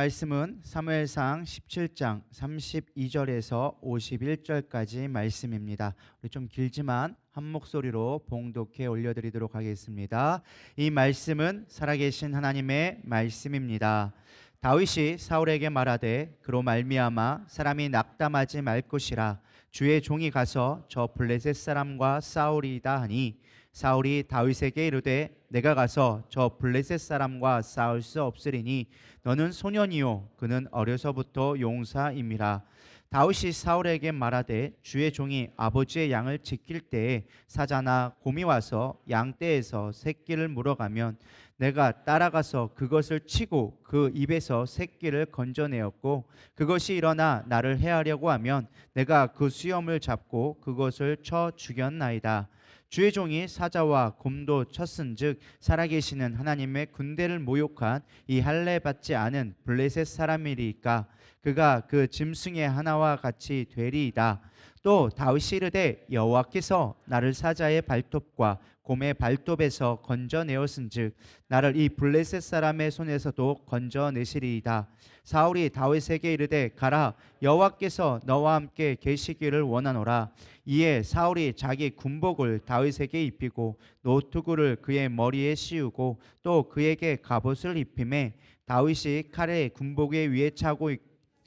말씀은 사무엘상 17장 32절에서 51절까지 말씀입니다. 우리 좀 길지만 한 목소리로 봉독해 올려드리도록 하겠습니다. 이 말씀은 살아계신 하나님의 말씀입니다. 다윗이 사울에게 말하되 그로 말미암아 사람이 낙담하지 말 것이라. 주의 종이 가서 저 블레셋 사람과 싸우리이다 하니 사울이 다윗에게 이르되 내가 가서 저 블레셋 사람과 싸울 수 없으리니 너는 소년이요 그는 어려서부터 용사임이라. 다윗이 사울에게 말하되 주의 종이 아버지의 양을 지킬 때에 사자나 곰이 와서 양떼에서 새끼를 물어가면 내가 따라가서 그것을 치고 그 입에서 새끼를 건져내었고 그것이 일어나 나를 해하려고 하면 내가 그 수염을 잡고 그것을 쳐 죽였나이다. 주의 종이 사자와 곰도 쳤은즉 살아계시는 하나님의 군대를 모욕한 이 할례 받지 않은 블레셋 사람이리이까 그가 그 짐승의 하나와 같이 되리이다. 또 다윗이 이르되 여호와께서 나를 사자의 발톱과 곰의 발톱에서 건져내었은즉 나를 이 블레셋 사람의 손에서도 건져내시리이다. 사울이 다윗에게 이르되 가라, 여호와께서 너와 함께 계시기를 원하노라. 이에 사울이 자기 군복을 다윗에게 입히고 노투구를 그의 머리에 씌우고 또 그에게 갑옷을 입히매 다윗이 칼에 군복 위에 차고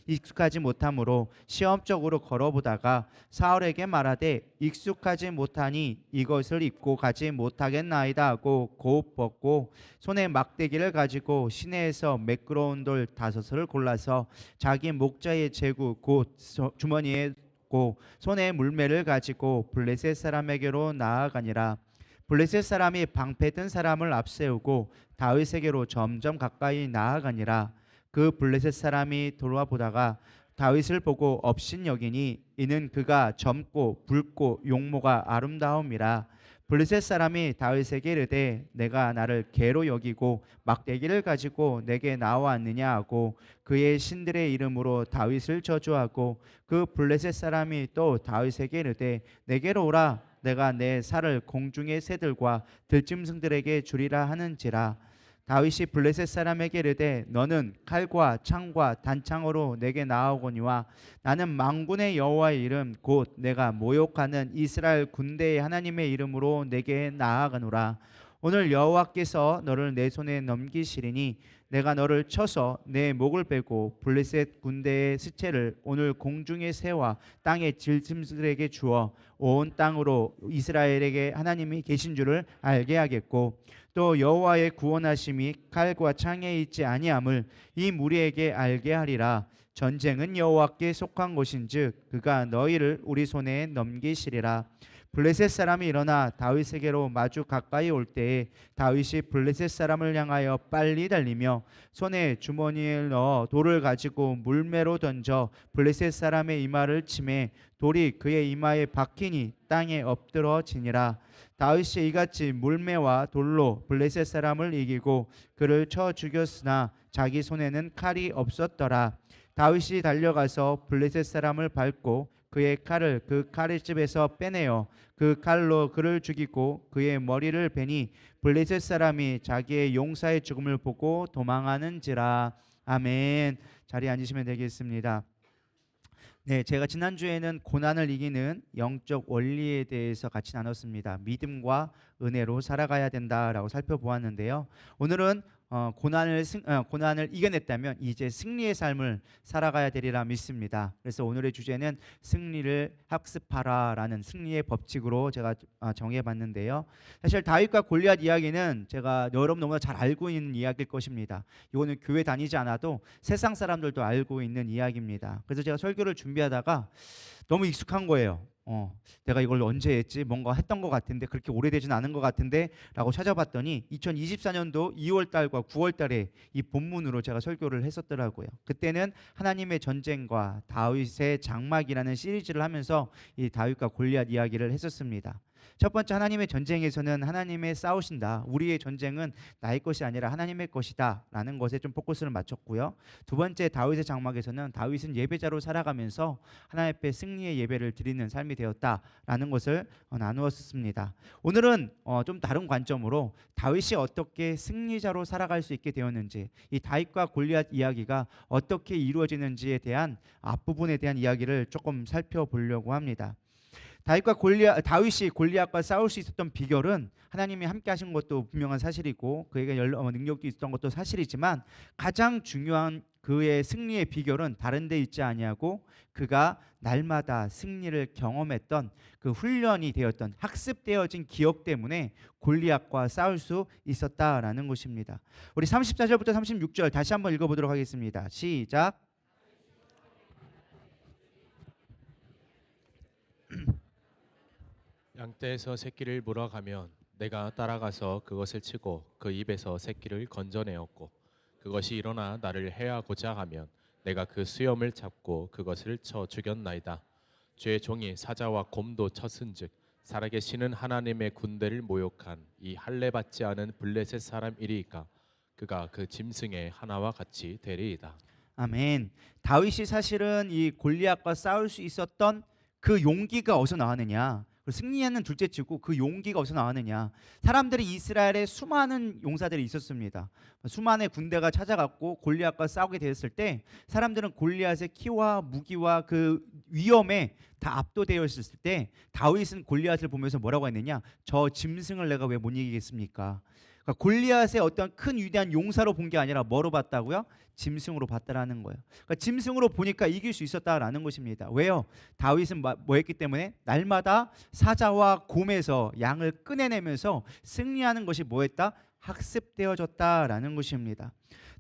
익숙하지 못하므로 시험적으로 걸어보다가 사울에게 말하되 익숙하지 못하니 이것을 입고 가지 못하겠나이다 하고 곧 벗고 손에 막대기를 가지고 시내에서 매끄러운 돌 5을 골라서 자기 목자의 제구 곧 주머니에 고 손에 물매를 가지고 블레셋 사람에게로 나아가니라. 블레셋 사람이 방패 든 사람을 앞세우고 다윗에게로 점점 가까이 나아가니라. 그 블레셋 사람이 돌아와 보다가 다윗을 보고 업신여기니 이는 그가 젊고 붉고 용모가 아름다움이라. 블레셋 사람이 다윗에게 이르되 내가 나를 개로 여기고 막대기를 가지고 내게 나왔느냐 하고 그의 신들의 이름으로 다윗을 저주하고 그 블레셋 사람이 또 다윗에게 이르되 내게로 오라, 내가 내 살을 공중의 새들과 들짐승들에게 주리라 하는지라. 다윗이 블레셋 사람에게 이르되 너는 칼과 창과 단창으로 내게 나아오거니와 나는 만군의 여호와의 이름 곧 내가 모욕하는 이스라엘 군대의 하나님의 이름으로 내게 나아가노라. 오늘 여호와께서 너를 내 손에 넘기시리니 내가 너를 쳐서 내 목을 베고 블레셋 군대의 시체를 오늘 공중의 새와 땅의 질짐승들에게 주어 온 땅으로 이스라엘에게 하나님이 계신 줄을 알게 하겠고 또 여호와의 구원하심이 칼과 창에 있지 아니함을 이 무리에게 알게 하리라. 전쟁은 여호와께 속한 것인즉 그가 너희를 우리 손에 넘기시리라. 블레셋 사람이 일어나 다윗에게로 마주 가까이 올 때에 다윗이 블레셋 사람을 향하여 빨리 달리며 손에 주머니에 넣어 돌을 가지고 물매로 던져 블레셋 사람의 이마를 치매 돌이 그의 이마에 박히니 땅에 엎드러지니라. 다윗이 이같이 물매와 돌로 블레셋 사람을 이기고 그를 쳐 죽였으나 자기 손에는 칼이 없었더라. 다윗이 달려가서 블레셋 사람을 밟고 그의 칼을 그 칼집에서 빼내어 그 칼로 그를 죽이고 그의 머리를 베니 블레셋 사람이 자기의 용사의 죽음을 보고 도망하는지라. 아멘. 자리에 앉으시면 되겠습니다. 네, 제가 지난주에는 고난을 이기는 영적 원리에 대해서 같이 나눴습니다. 믿음과 은혜로 살아가야 된다라고 살펴보았는데요. 오늘은 고난을 이겨냈다면 이제 승리의 삶을 살아가야 되리라 믿습니다. 그래서 오늘의 주제는 승리를 학습하라라는 승리의 법칙으로 제가 정해봤는데요. 사실 다윗과 골리앗 이야기는 제가 여러분 너무나 잘 알고 있는 이야기일 것입니다. 이거는 교회 다니지 않아도 세상 사람들도 알고 있는 이야기입니다. 그래서 제가 설교를 준비하다가 너무 익숙한 거예요. 내가 이걸 언제 했지? 뭔가 했던 것 같은데 그렇게 오래되진 않은 것 같은데 라고 찾아봤더니 2024년도 2월 달과 9월 달에 이 본문으로 제가 설교를 했었더라고요. 그때는 하나님의 전쟁과 다윗의 장막이라는 시리즈를 하면서 이 다윗과 골리앗 이야기를 했었습니다. 첫 번째, 하나님의 전쟁에서는 하나님의 싸우신다. 우리의 전쟁은 나의 것이 아니라 하나님의 것이다 라는 것에 좀 포커스를 맞췄고요. 두 번째, 다윗의 장막에서는 다윗은 예배자로 살아가면서 하나님 앞에 승리의 예배를 드리는 삶이 되었다라는 것을 나누었습니다. 오늘은 좀 다른 관점으로 다윗이 어떻게 승리자로 살아갈 수 있게 되었는지, 이 다윗과 골리앗 이야기가 어떻게 이루어지는지에 대한 앞부분에 대한 이야기를 조금 살펴보려고 합니다. 다윗이 골리앗과 싸울 수 있었던 비결은 하나님이 함께 하신 것도 분명한 사실이고 그에게 능력도 있었던 것도 사실이지만, 가장 중요한 그의 승리의 비결은 다른 데 있지 아니하고 그가 날마다 승리를 경험했던 그 훈련이 되었던 학습되어진 기억 때문에 골리앗과 싸울 수 있었다라는 것입니다. 우리 34절부터 36절 다시 한번 읽어보도록 하겠습니다. 시작. 양떼에서 새끼를 물어가면 내가 따라가서 그것을 치고 그 입에서 새끼를 건져내었고, 그것이 일어나 나를 해하고자 하면 내가 그 수염을 잡고 그것을 쳐 죽였나이다. 주의 종이 사자와 곰도 쳤은즉 살아계시는 하나님의 군대를 모욕한 이 할례 받지 않은 블레셋 사람이리이까 그가 그 짐승의 하나와 같이 되리이다. 아멘. 다윗이 사실은 이 골리앗과 싸울 수 있었던 그 용기가 어디서 나왔느냐? 승리하는 둘째치고 그 용기가 어디서 나왔느냐? 사람들이 이스라엘에 수많은 용사들이 있었습니다. 수많은 군대가 찾아갔고 골리앗과 싸우게 되었을 때 사람들은 골리앗의 키와 무기와 그 위험에 다 압도되어 있었을 때 다윗은 골리앗을 보면서 뭐라고 했느냐? 저 짐승을 내가 왜 못 이기겠습니까? 그러니까 골리앗의 어떤 큰 위대한 용사로 본 게 아니라 뭐로 봤다고요? 짐승으로 봤다라는 거예요. 그러니까 짐승으로 보니까 이길 수 있었다라는 것입니다. 왜요? 다윗은 뭐 했기 때문에 날마다 사자와 곰에서 양을 꺼내내면서 승리하는 것이 뭐했다? 학습되어졌다라는 것입니다.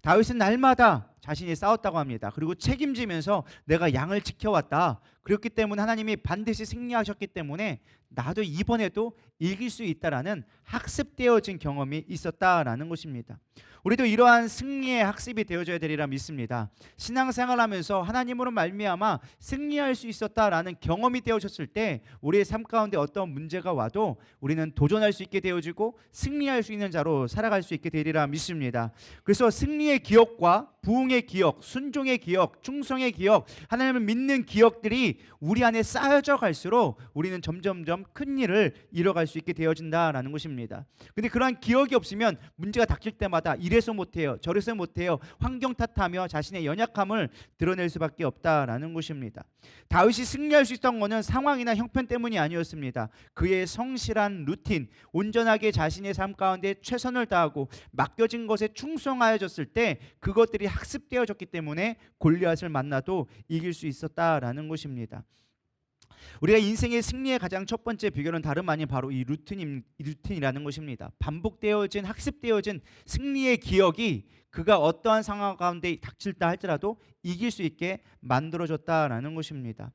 다윗은 날마다 자신이 싸웠다고 합니다. 그리고 책임지면서 내가 양을 지켜왔다. 그렇기 때문에 하나님이 반드시 승리하셨기 때문에 나도 이번에도 이길 수 있다라는 학습되어진 경험이 있었다라는 것입니다. 우리도 이러한 승리의 학습이 되어져야 되리라 믿습니다. 신앙생활하면서 하나님으로 말미암아 승리할 수 있었다라는 경험이 되어졌을 때 우리의 삶 가운데 어떤 문제가 와도 우리는 도전할 수 있게 되어지고 승리할 수 있는 자로 살아갈 수 있게 되리라 믿습니다. 그래서 승리의 기억과 부흥의 기억, 순종의 기억, 충성의 기억, 하나님을 믿는 기억들이 우리 안에 쌓여져 갈수록 우리는 점점점 큰 일을 이뤄갈 수 있게 되어진다라는 것입니다. 근데 그러한 기억이 없으면 문제가 닥칠 때마다 이래서 못해요, 저래서 못해요, 환경 탓하며 자신의 연약함을 드러낼 수밖에 없다라는 것입니다. 다윗이 승리할 수 있었던 것은 상황이나 형편 때문이 아니었습니다. 그의 성실한 루틴, 온전하게 자신의 삶 가운데 최선을 다하고 맡겨진 것에 충성하여졌을 때 그것들이 학습되어졌기 때문에 골리앗을 만나도 이길 수 있었다라는 것입니다. 우리가 인생의 승리의 가장 첫 번째 비결은 다름 아닌 바로 이 루틴이라는 것입니다. 반복되어진, 학습되어진 승리의 기억이 그가 어떠한 상황 가운데 닥칠다 할지라도 이길 수 있게 만들어졌다라는 것입니다.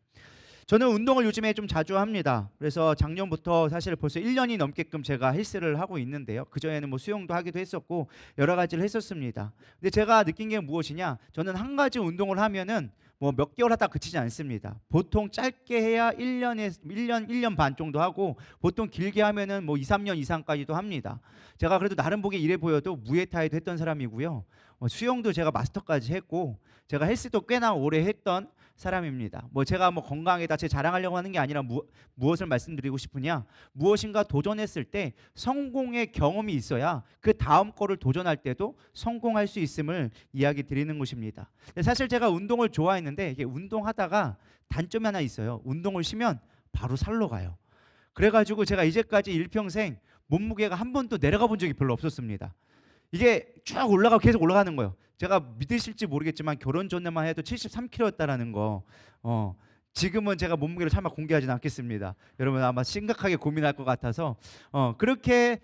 저는 운동을 요즘에 좀 자주 합니다. 그래서 작년부터 사실 벌써 1년이 넘게끔 제가 헬스를 하고 있는데요. 그전에는 뭐 수영도 하기도 했었고 여러 가지를 했었습니다. 근데 제가 느낀 게 무엇이냐? 저는 한 가지 운동을 하면은 뭐 몇 개월 하다 그치지 않습니다. 보통 짧게 해야 1년 반 정도 하고 보통 길게 하면은 뭐 2, 3년 이상까지도 합니다. 제가 그래도 나름 보기에 이래 보여도 무에타이도 했던 사람이고요. 수영도 제가 마스터까지 했고 제가 헬스도 꽤나 오래 했던 사람입니다. 뭐 제가 뭐 건강에다 제 자랑하려고 하는 게 아니라 무엇을 말씀드리고 싶으냐? 무엇인가 도전했을 때 성공의 경험이 있어야 그 다음 거를 도전할 때도 성공할 수 있음을 이야기 드리는 것입니다. 사실 제가 운동을 좋아했는데 이게 운동하다가 단점이 하나 있어요. 운동을 쉬면 바로 살로 가요. 그래가지고 제가 이제까지 일평생 몸무게가 한 번도 내려가 본 적이 별로 없었습니다. 이게 쭉 올라가고 계속 올라가는 거예요. 제가 믿으실지 모르겠지만 결혼 전에만 해도 73kg였다라는 거. 지금은 제가 몸무게를 차마 공개하지는 않겠습니다. 여러분 아마 심각하게 고민할 것 같아서 그렇게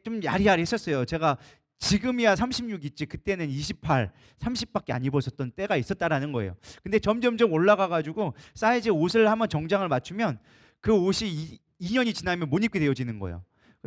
좀 야리야리했었어요. 제가 지금이야 36 있지 그때는 28, 30밖에 안 입었었던 때가 있었다라는 거예요. 근데 점점점 올라가가지고 사이즈 옷을 한번 정장을 맞추면 그 옷이 2년이 지나면 못 입게 되어지는 거예요.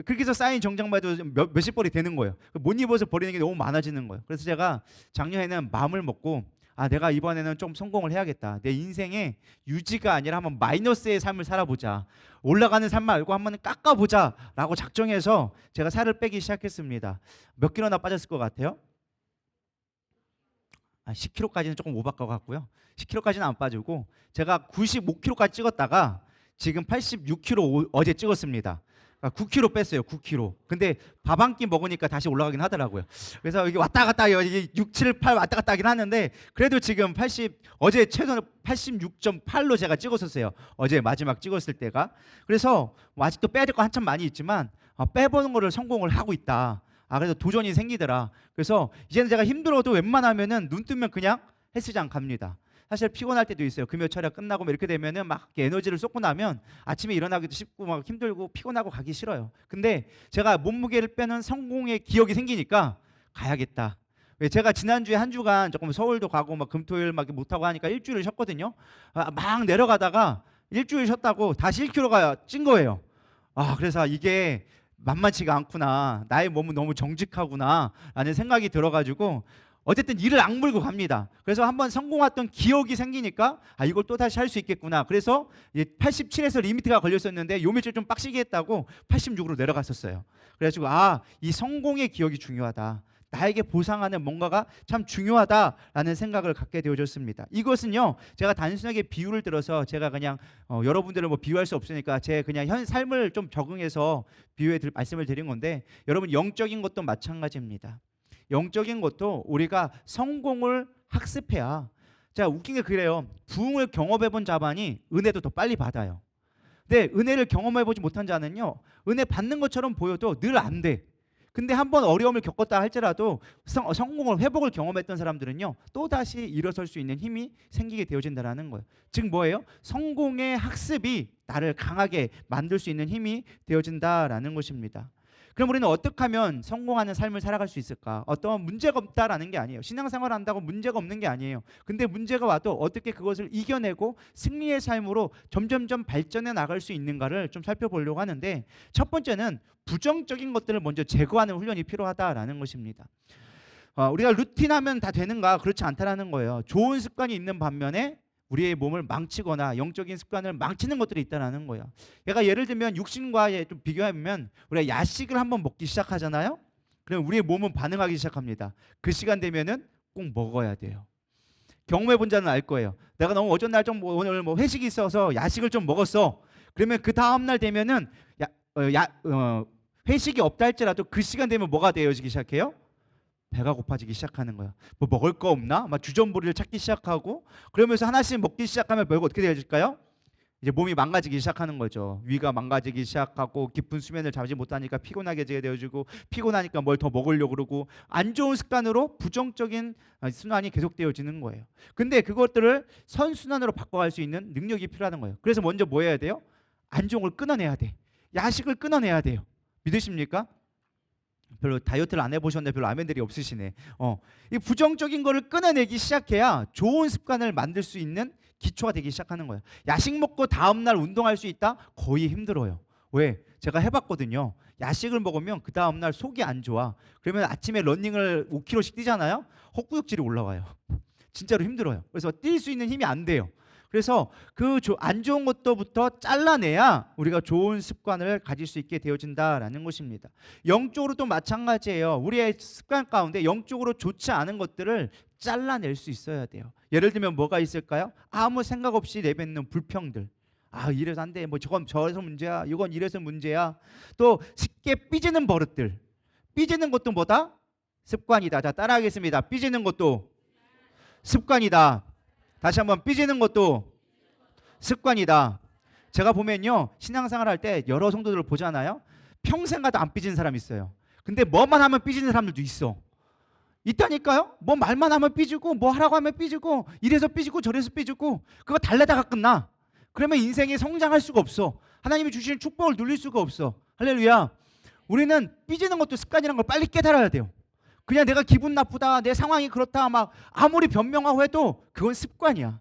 그렇게 해서 쌓인 정장만 해도 몇십 벌이 되는 거예요. 못 입어서 버리는 게 너무 많아지는 거예요. 그래서 제가 작년에는 마음을 먹고 아, 내가 이번에는 좀 성공을 해야겠다. 내 인생에 유지가 아니라 한번 마이너스의 삶을 살아보자. 올라가는 삶 말고 한번 깎아보자 라고 작정해서 제가 살을 빼기 시작했습니다. 몇 킬로나 빠졌을 것 같아요? 10kg까지는 조금 오바것 같고요. 10kg까지는 안 빠지고 제가 95kg까지 찍었다가 지금 86kg 어제 찍었습니다. 9kg 뺐어요. 9kg. 근데 밥 한 끼 먹으니까 다시 올라가긴 하더라고요. 그래서 이게 왔다 갔다 이게 6, 7, 8 왔다 갔다 하긴 하는데 그래도 지금 어제 최소 86.8로 제가 찍었었어요. 어제 마지막 찍었을 때가. 그래서 뭐 아직도 빼야 될 거 한참 많이 있지만 빼보는 거를 성공을 하고 있다. 그래서 도전이 생기더라. 그래서 이제는 제가 힘들어도 웬만하면은 눈 뜨면 그냥 헬스장 갑니다. 사실 피곤할 때도 있어요. 금요 철야 끝나고 뭐 이렇게 되면은 막 에너지를 쏟고 나면 아침에 일어나기도 쉽고 막 힘들고 피곤하고 가기 싫어요. 근데 제가 몸무게를 빼는 성공의 기억이 생기니까 가야겠다. 왜 제가 지난주에 한 주간 조금 서울도 가고 막 금토일 막 못 하고 하니까 일주일을 쉬었거든요. 막 내려가다가 일주일 쉬었다고 다시 1kg가 찐 거예요. 그래서 이게 만만치가 않구나. 나의 몸은 너무 정직하구나 라는 생각이 들어가지고 어쨌든 이를 악물고 갑니다. 그래서 한번 성공했던 기억이 생기니까 이걸 또 다시 할 수 있겠구나. 그래서 87에서 리미트가 걸렸었는데 요 며칠 좀 빡시게 했다고 86으로 내려갔었어요. 그래가지고 이 성공의 기억이 중요하다. 나에게 보상하는 뭔가가 참 중요하다라는 생각을 갖게 되어졌습니다. 이것은요, 제가 단순하게 비유를 들어서 제가 그냥 여러분들을 뭐 비유할 수 없으니까 제 그냥 현 삶을 좀 적응해서 말씀을 드린 건데, 여러분 영적인 것도 마찬가지입니다. 영적인 것도 우리가 성공을 학습해야. 자, 웃긴 게 그래요. 부흥을 경험해본 자만이 은혜도 더 빨리 받아요. 근데 은혜를 경험해보지 못한 자는요, 은혜 받는 것처럼 보여도 늘 안 돼. 근데 한번 어려움을 겪었다 할지라도 성공을 회복을 경험했던 사람들은요, 또 다시 일어설 수 있는 힘이 생기게 되어진다라는 거예요. 즉 뭐예요? 성공의 학습이 나를 강하게 만들 수 있는 힘이 되어진다라는 것입니다. 그럼 우리는 어떻게 하면 성공하는 삶을 살아갈 수 있을까? 어떤 문제가 없다라는 게 아니에요. 신앙생활을 한다고 문제가 없는 게 아니에요. 근데 문제가 와도 어떻게 그것을 이겨내고 승리의 삶으로 점점점 발전해 나갈 수 있는가를 좀 살펴보려고 하는데, 첫 번째는 부정적인 것들을 먼저 제거하는 훈련이 필요하다라는 것입니다. 우리가 루틴하면 다 되는가? 그렇지 않다라는 거예요. 좋은 습관이 있는 반면에 우리의 몸을 망치거나 영적인 습관을 망치는 것들이 있다라는 거예요. 얘가 예를 들면 육신과 좀 비교하면 우리가 야식을 한번 먹기 시작하잖아요. 그럼 우리의 몸은 반응하기 시작합니다. 그 시간 되면은 꼭 먹어야 돼요. 경험해 본 자는 알 거예요. 내가 너무 어쩐날 좀 오늘 뭐 회식이 있어서 야식을 좀 먹었어. 그러면 그 다음 날 되면은 회식이 없다 할지라도 그 시간 되면 뭐가 되어지기 시작해요? 배가 고파지기 시작하는 거야. 뭐 먹을 거 없나? 막 주전부리를 찾기 시작하고, 그러면서 하나씩 먹기 시작하면 결국 어떻게 되어질까요? 이제 몸이 망가지기 시작하는 거죠. 위가 망가지기 시작하고 깊은 수면을 잡지 못하니까 피곤하게 되어지고, 피곤하니까 뭘 더 먹으려고 그러고, 안 좋은 습관으로 부정적인 순환이 계속되어지는 거예요. 근데 그것들을 선순환으로 바꿔갈 수 있는 능력이 필요한 거예요. 그래서 먼저 뭐 해야 돼요? 안 좋은 걸 끊어내야 돼. 야식을 끊어내야 돼요. 믿으십니까? 별로 다이어트를 안 해보셨는데 별로 아멘들이 없으시네. 이 부정적인 거를 끊어내기 시작해야 좋은 습관을 만들 수 있는 기초가 되기 시작하는 거예요. 야식 먹고 다음날 운동할 수 있다? 거의 힘들어요. 왜? 제가 해봤거든요. 야식을 먹으면 그 다음날 속이 안 좋아. 그러면 아침에 러닝을 5km씩 뛰잖아요. 헛구역질이 올라와요. 진짜로 힘들어요. 그래서 뛸 수 있는 힘이 안 돼요. 그래서 그 안 좋은 것부터 잘라내야 우리가 좋은 습관을 가질 수 있게 되어진다라는 것입니다. 영적으로도 마찬가지예요. 우리의 습관 가운데 영적으로 좋지 않은 것들을 잘라낼 수 있어야 돼요. 예를 들면 뭐가 있을까요? 아무 생각 없이 내뱉는 불평들. 이래서 안 돼. 뭐 저건 저래서 문제야. 이건 이래서 문제야. 또 쉽게 삐지는 버릇들. 삐지는 것도 뭐다? 습관이다. 자, 따라하겠습니다. 삐지는 것도 습관이다. 다시 한번, 삐지는 것도 습관이다. 제가 보면요, 신앙생활 할 때 여러 성도들을 보잖아요. 평생 가도 안 삐지는 사람이 있어요. 근데 뭐만 하면 삐지는 사람들도 있어. 있다니까요. 뭐 말만 하면 삐지고, 뭐 하라고 하면 삐지고, 이래서 삐지고 저래서 삐지고, 그거 달래다가 끝나. 그러면 인생이 성장할 수가 없어. 하나님이 주시는 축복을 누릴 수가 없어. 할렐루야. 우리는 삐지는 것도 습관이라는 걸 빨리 깨달아야 돼요. 그냥 내가 기분 나쁘다, 내 상황이 그렇다 막 아무리 변명하고 해도 그건 습관이야.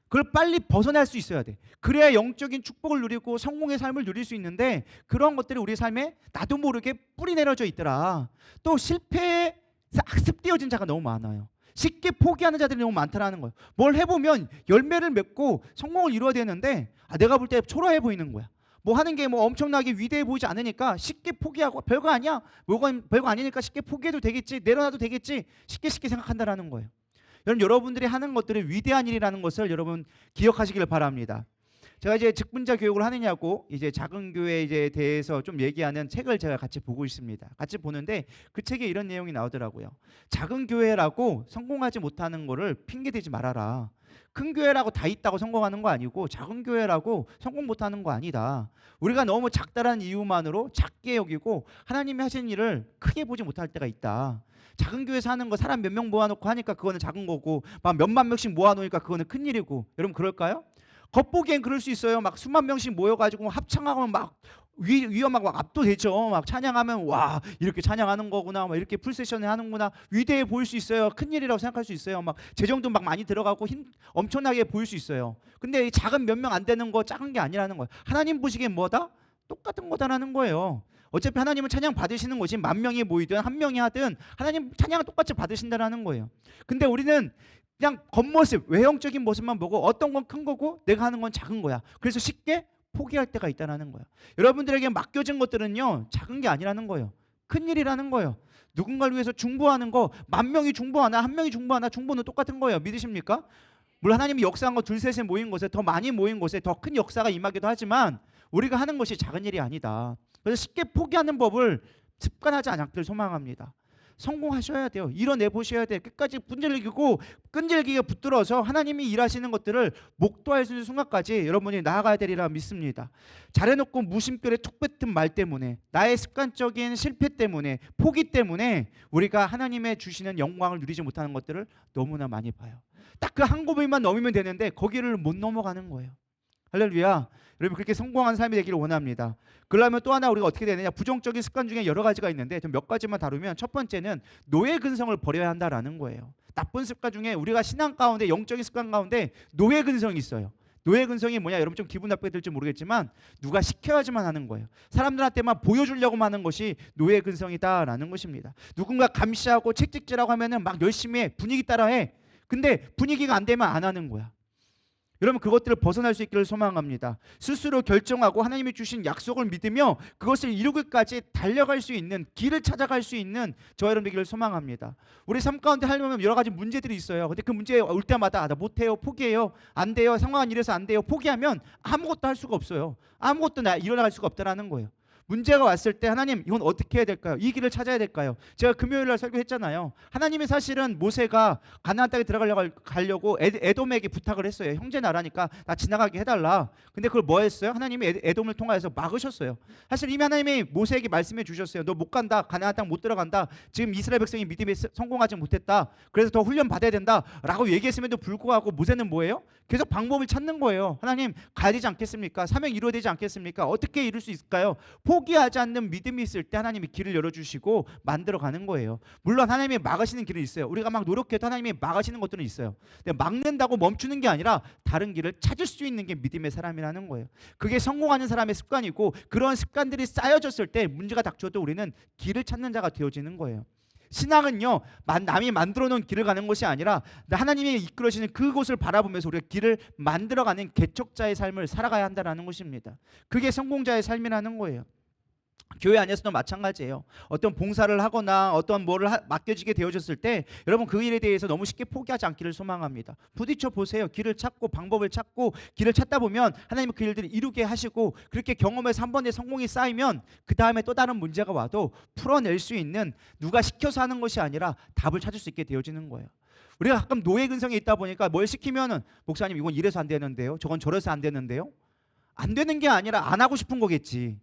그걸 빨리 벗어날 수 있어야 돼. 그래야 영적인 축복을 누리고 성공의 삶을 누릴 수 있는데, 그런 것들이 우리 삶에 나도 모르게 뿌리 내려져 있더라. 또 실패에 학습되어진 자가 너무 많아요. 쉽게 포기하는 자들이 너무 많다라는 거예요. 뭘 해보면 열매를 맺고 성공을 이루어야 되는데 내가 볼 때 초라해 보이는 거야. 뭐 하는 게 뭐 엄청나게 위대해 보이지 않으니까 쉽게 포기하고 별거 아니야. 뭐가 별거 아니니까 쉽게 포기해도 되겠지. 내려놔도 되겠지. 쉽게 생각한다라는 거예요. 여러분들이 하는 것들이 위대한 일이라는 것을 여러분 기억하시길 바랍니다. 제가 이제 직분자 교육을 하느냐고 이제 작은 교회에 이제 대해서 좀 얘기하는 책을 제가 같이 보고 있습니다. 같이 보는데 그 책에 이런 내용이 나오더라고요. 작은 교회라고 성공하지 못하는 거를 핑계 대지 말아라. 큰 교회라고 다 있다고 성공하는 거 아니고 작은 교회라고 성공 못하는 거 아니다. 우리가 너무 작다라는 이유만으로 작게 여기고 하나님이 하신 일을 크게 보지 못할 때가 있다. 작은 교회에서 하는 거 사람 몇 명 모아놓고 하니까 그거는 작은 거고 막 몇만 명씩 모아놓으니까 그거는 큰 일이고. 여러분 그럴까요? 겉보기엔 그럴 수 있어요. 막 수만 명씩 모여가지고 합창하면 막 위험하고 막 압도되죠. 막 찬양하면 와 이렇게 찬양하는 거구나, 막 이렇게 풀세션을 하는구나, 위대해 보일 수 있어요. 큰 일이라고 생각할 수 있어요. 막 재정도 막 많이 들어가고 엄청나게 보일 수 있어요. 근데 이 작은 몇 명 안 되는 거 작은 게 아니라는 거예요. 하나님 보시기엔 뭐다? 똑같은 거다라는 거예요. 어차피 하나님은 찬양 받으시는 것이 만 명이 모이든 한 명이 하든 하나님 찬양을 똑같이 받으신다라는 거예요. 근데 우리는 그냥 겉모습, 외형적인 모습만 보고 어떤 건 큰 거고 내가 하는 건 작은 거야. 그래서 쉽게 포기할 때가 있다는 거예요. 여러분들에게 맡겨진 것들은요 작은 게 아니라는 거예요. 큰 일이라는 거예요. 누군가를 위해서 중보하는 거, 만 명이 중보하나 한 명이 중보하나 중보는 똑같은 거예요. 믿으십니까? 물론 하나님이 역사한 거 둘 셋에 모인 곳에, 더 많이 모인 곳에 더 큰 역사가 임하기도 하지만 우리가 하는 것이 작은 일이 아니다. 그래서 쉽게 포기하는 법을 습관하지 않기를 소망합니다. 성공하셔야 돼요. 이뤄내 보셔야 돼요. 끝까지 끈질기게 붙들어서 하나님이 일하시는 것들을 목도할 수 있는 순간까지 여러분이 나아가야 되리라 믿습니다. 잘해놓고 무심결에 툭 뱉은 말 때문에, 나의 습관적인 실패 때문에, 포기 때문에 우리가 하나님의 주시는 영광을 누리지 못하는 것들을 너무나 많이 봐요. 딱 그 한 고비만 넘으면 되는데 거기를 못 넘어가는 거예요. 할렐루야. 여러분 그렇게 성공한 삶이 되기를 원합니다. 그러려면 또 하나 우리가 어떻게 되느냐, 부정적인 습관 중에 여러 가지가 있는데 좀 몇 가지만 다루면, 첫 번째는 노예 근성을 버려야 한다라는 거예요. 나쁜 습관 중에 우리가 신앙 가운데, 영적인 습관 가운데 노예 근성이 있어요. 노예 근성이 뭐냐, 여러분 좀 기분 나쁘게 들지 모르겠지만 누가 시켜야지만 하는 거예요. 사람들한테만 보여주려고 하는 것이 노예 근성이다라는 것입니다. 누군가 감시하고 책찍질하고 하면은 막 열심히 해, 분위기 따라해. 근데 분위기가 안 되면 안 하는 거야. 여러분 그것들을 벗어날 수 있기를 소망합니다. 스스로 결정하고 하나님이 주신 약속을 믿으며 그것을 이루기까지 달려갈 수 있는, 길을 찾아갈 수 있는 저 여러분 되기를 소망합니다. 우리 삶 가운데 하려면 여러 가지 문제들이 있어요. 근데 그 문제 올 때마다 나 못해요, 포기해요, 안 돼요, 상황은 이래서 안 돼요, 포기하면 아무것도 할 수가 없어요. 아무것도 일어나갈 수가 없다라는 거예요. 문제가 왔을 때 하나님 이건 어떻게 해야 될까요? 이 길을 찾아야 될까요? 제가 금요일 날 설교했잖아요. 하나님이 사실은 모세가 가나안 땅에 가려고 에돔에게 부탁을 했어요. 형제 나라니까 나 지나가게 해달라. 근데 그걸 뭐 했어요? 하나님이 에돔을 통하여서 막으셨어요. 사실 이미 하나님이 모세에게 말씀해 주셨어요. 너 못 간다. 가나안 땅 못 들어간다. 지금 이스라엘 백성이 믿음에 성공하지 못했다. 그래서 더 훈련 받아야 된다 라고 얘기했음에도 불구하고 모세는 뭐예요? 계속 방법을 찾는 거예요. 하나님 가야 되지 않겠습니까? 사명 이루어야 되지 않겠습니까? 어떻게 이룰 수 있을까요? 포기하지 않는 믿음이 있을 때 하나님이 길을 열어주시고 만들어가는 거예요. 물론 하나님이 막으시는 길은 있어요. 우리가 막 노력해도 하나님이 막으시는 것들은 있어요. 근데 막는다고 멈추는 게 아니라 다른 길을 찾을 수 있는 게 믿음의 사람이라는 거예요. 그게 성공하는 사람의 습관이고, 그런 습관들이 쌓여졌을 때 문제가 닥쳐도 우리는 길을 찾는 자가 되어지는 거예요. 신앙은요 남이 만들어 놓은 길을 가는 것이 아니라 하나님이 이끌어주시는 그곳을 바라보면서 우리가 길을 만들어가는 개척자의 삶을 살아가야 한다는 것입니다. 그게 성공자의 삶이라는 거예요. 교회 안에서도 마찬가지예요. 어떤 봉사를 하거나 어떤 뭐를 맡겨지게 되어졌을 때 여러분 그 일에 대해서 너무 쉽게 포기하지 않기를 소망합니다. 부딪혀 보세요. 길을 찾고 방법을 찾고 길을 찾다 보면 하나님은 그 일들을 이루게 하시고, 그렇게 경험해서 한 번의 성공이 쌓이면 그 다음에 또 다른 문제가 와도 풀어낼 수 있는, 누가 시켜서 하는 것이 아니라 답을 찾을 수 있게 되어지는 거예요. 우리가 가끔 노예 근성이 있다 보니까 뭘 시키면은 목사님 이건 이래서 안 되는데요, 저건 저래서 안 되는데요. 안 되는 게 아니라 안 하고 싶은 거겠지.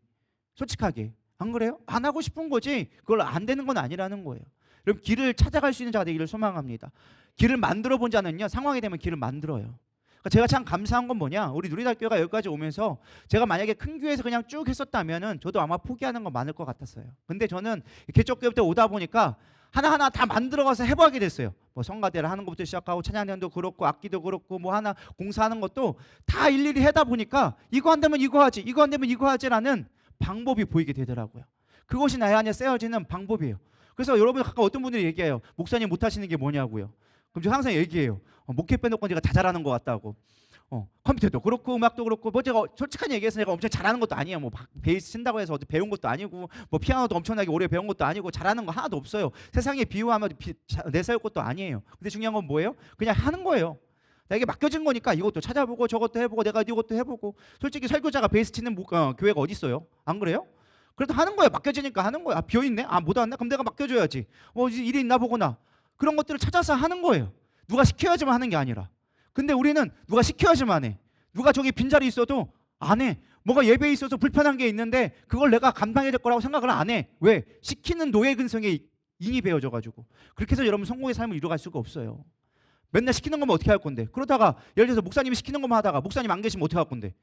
솔직하게 안 그래요? 안 하고 싶은 거지 그걸 안 되는 건 아니라는 거예요. 여러분 길을 찾아갈 수 있는 자가 되기를 소망합니다. 길을 만들어 본 자는요 상황이 되면 길을 만들어요. 그러니까 제가 참 감사한 건 뭐냐, 우리 누리달교회가 여기까지 오면서 제가 만약에 큰 교회에서 그냥 쭉 했었다면은 저도 아마 포기하는 거 많을 것 같았어요. 근데 저는 개척교회부터 오다 보니까 하나하나 다 만들어가서 해보게 됐어요. 뭐 성가대를 하는 것부터 시작하고 찬양단도 그렇고 악기도 그렇고 뭐 하나 공사하는 것도 다 일일이 하다 보니까 이거 안 되면 이거 하지, 이거 안 되면 이거 하지라는 방법이 보이게 되더라고요. 그것이 나의 안에 쓰여지는 방법이에요. 그래서 여러분 가끔 어떤 분들이 얘기해요. 목사님 못하시는 게 뭐냐고요. 그럼 제가 항상 얘기해요. 목회 빼놓고 내가 다 잘하는 것 같다고. 컴퓨터도 그렇고 음악도 그렇고 뭐 제가 솔직한 얘기해서 내가 엄청 잘하는 것도 아니에요. 뭐 베이스 친다고 해서 어디 배운 것도 아니고 뭐 피아노도 엄청나게 오래 배운 것도 아니고 잘하는 거 하나도 없어요. 세상에 비유하면 내세울 것도 아니에요. 근데 중요한 건 뭐예요? 그냥 하는 거예요. 나에게 맡겨진 거니까 이것도 찾아보고 저것도 해보고 내가 이것도 해보고. 솔직히 설교자가 베이스 치는 교회가 어디 있어요? 안 그래요? 그래도 하는 거예요. 맡겨지니까 하는 거예요. 비어있네? 못 왔네? 그럼 내가 맡겨줘야지. 이제 일이 있나 보구나. 그런 것들을 찾아서 하는 거예요. 누가 시켜야지만 하는 게 아니라. 근데 우리는 누가 시켜야지만 해. 누가 저기 빈자리 있어도 안 해. 뭐가 예배에 있어서 불편한 게 있는데 그걸 내가 감당해야 될 거라고 생각을 안 해. 왜? 시키는 노예 근성에 인이 배어져가지고. 그렇게 해서 여러분 성공의 삶을 이루어갈 수가 없어요. 맨날 시키는 거면 어떻게 할 건데? 그러다가 예를 들어서 목사님이 시키는 것만 하다가 목사님 안 계시면 어떻게 할 건데?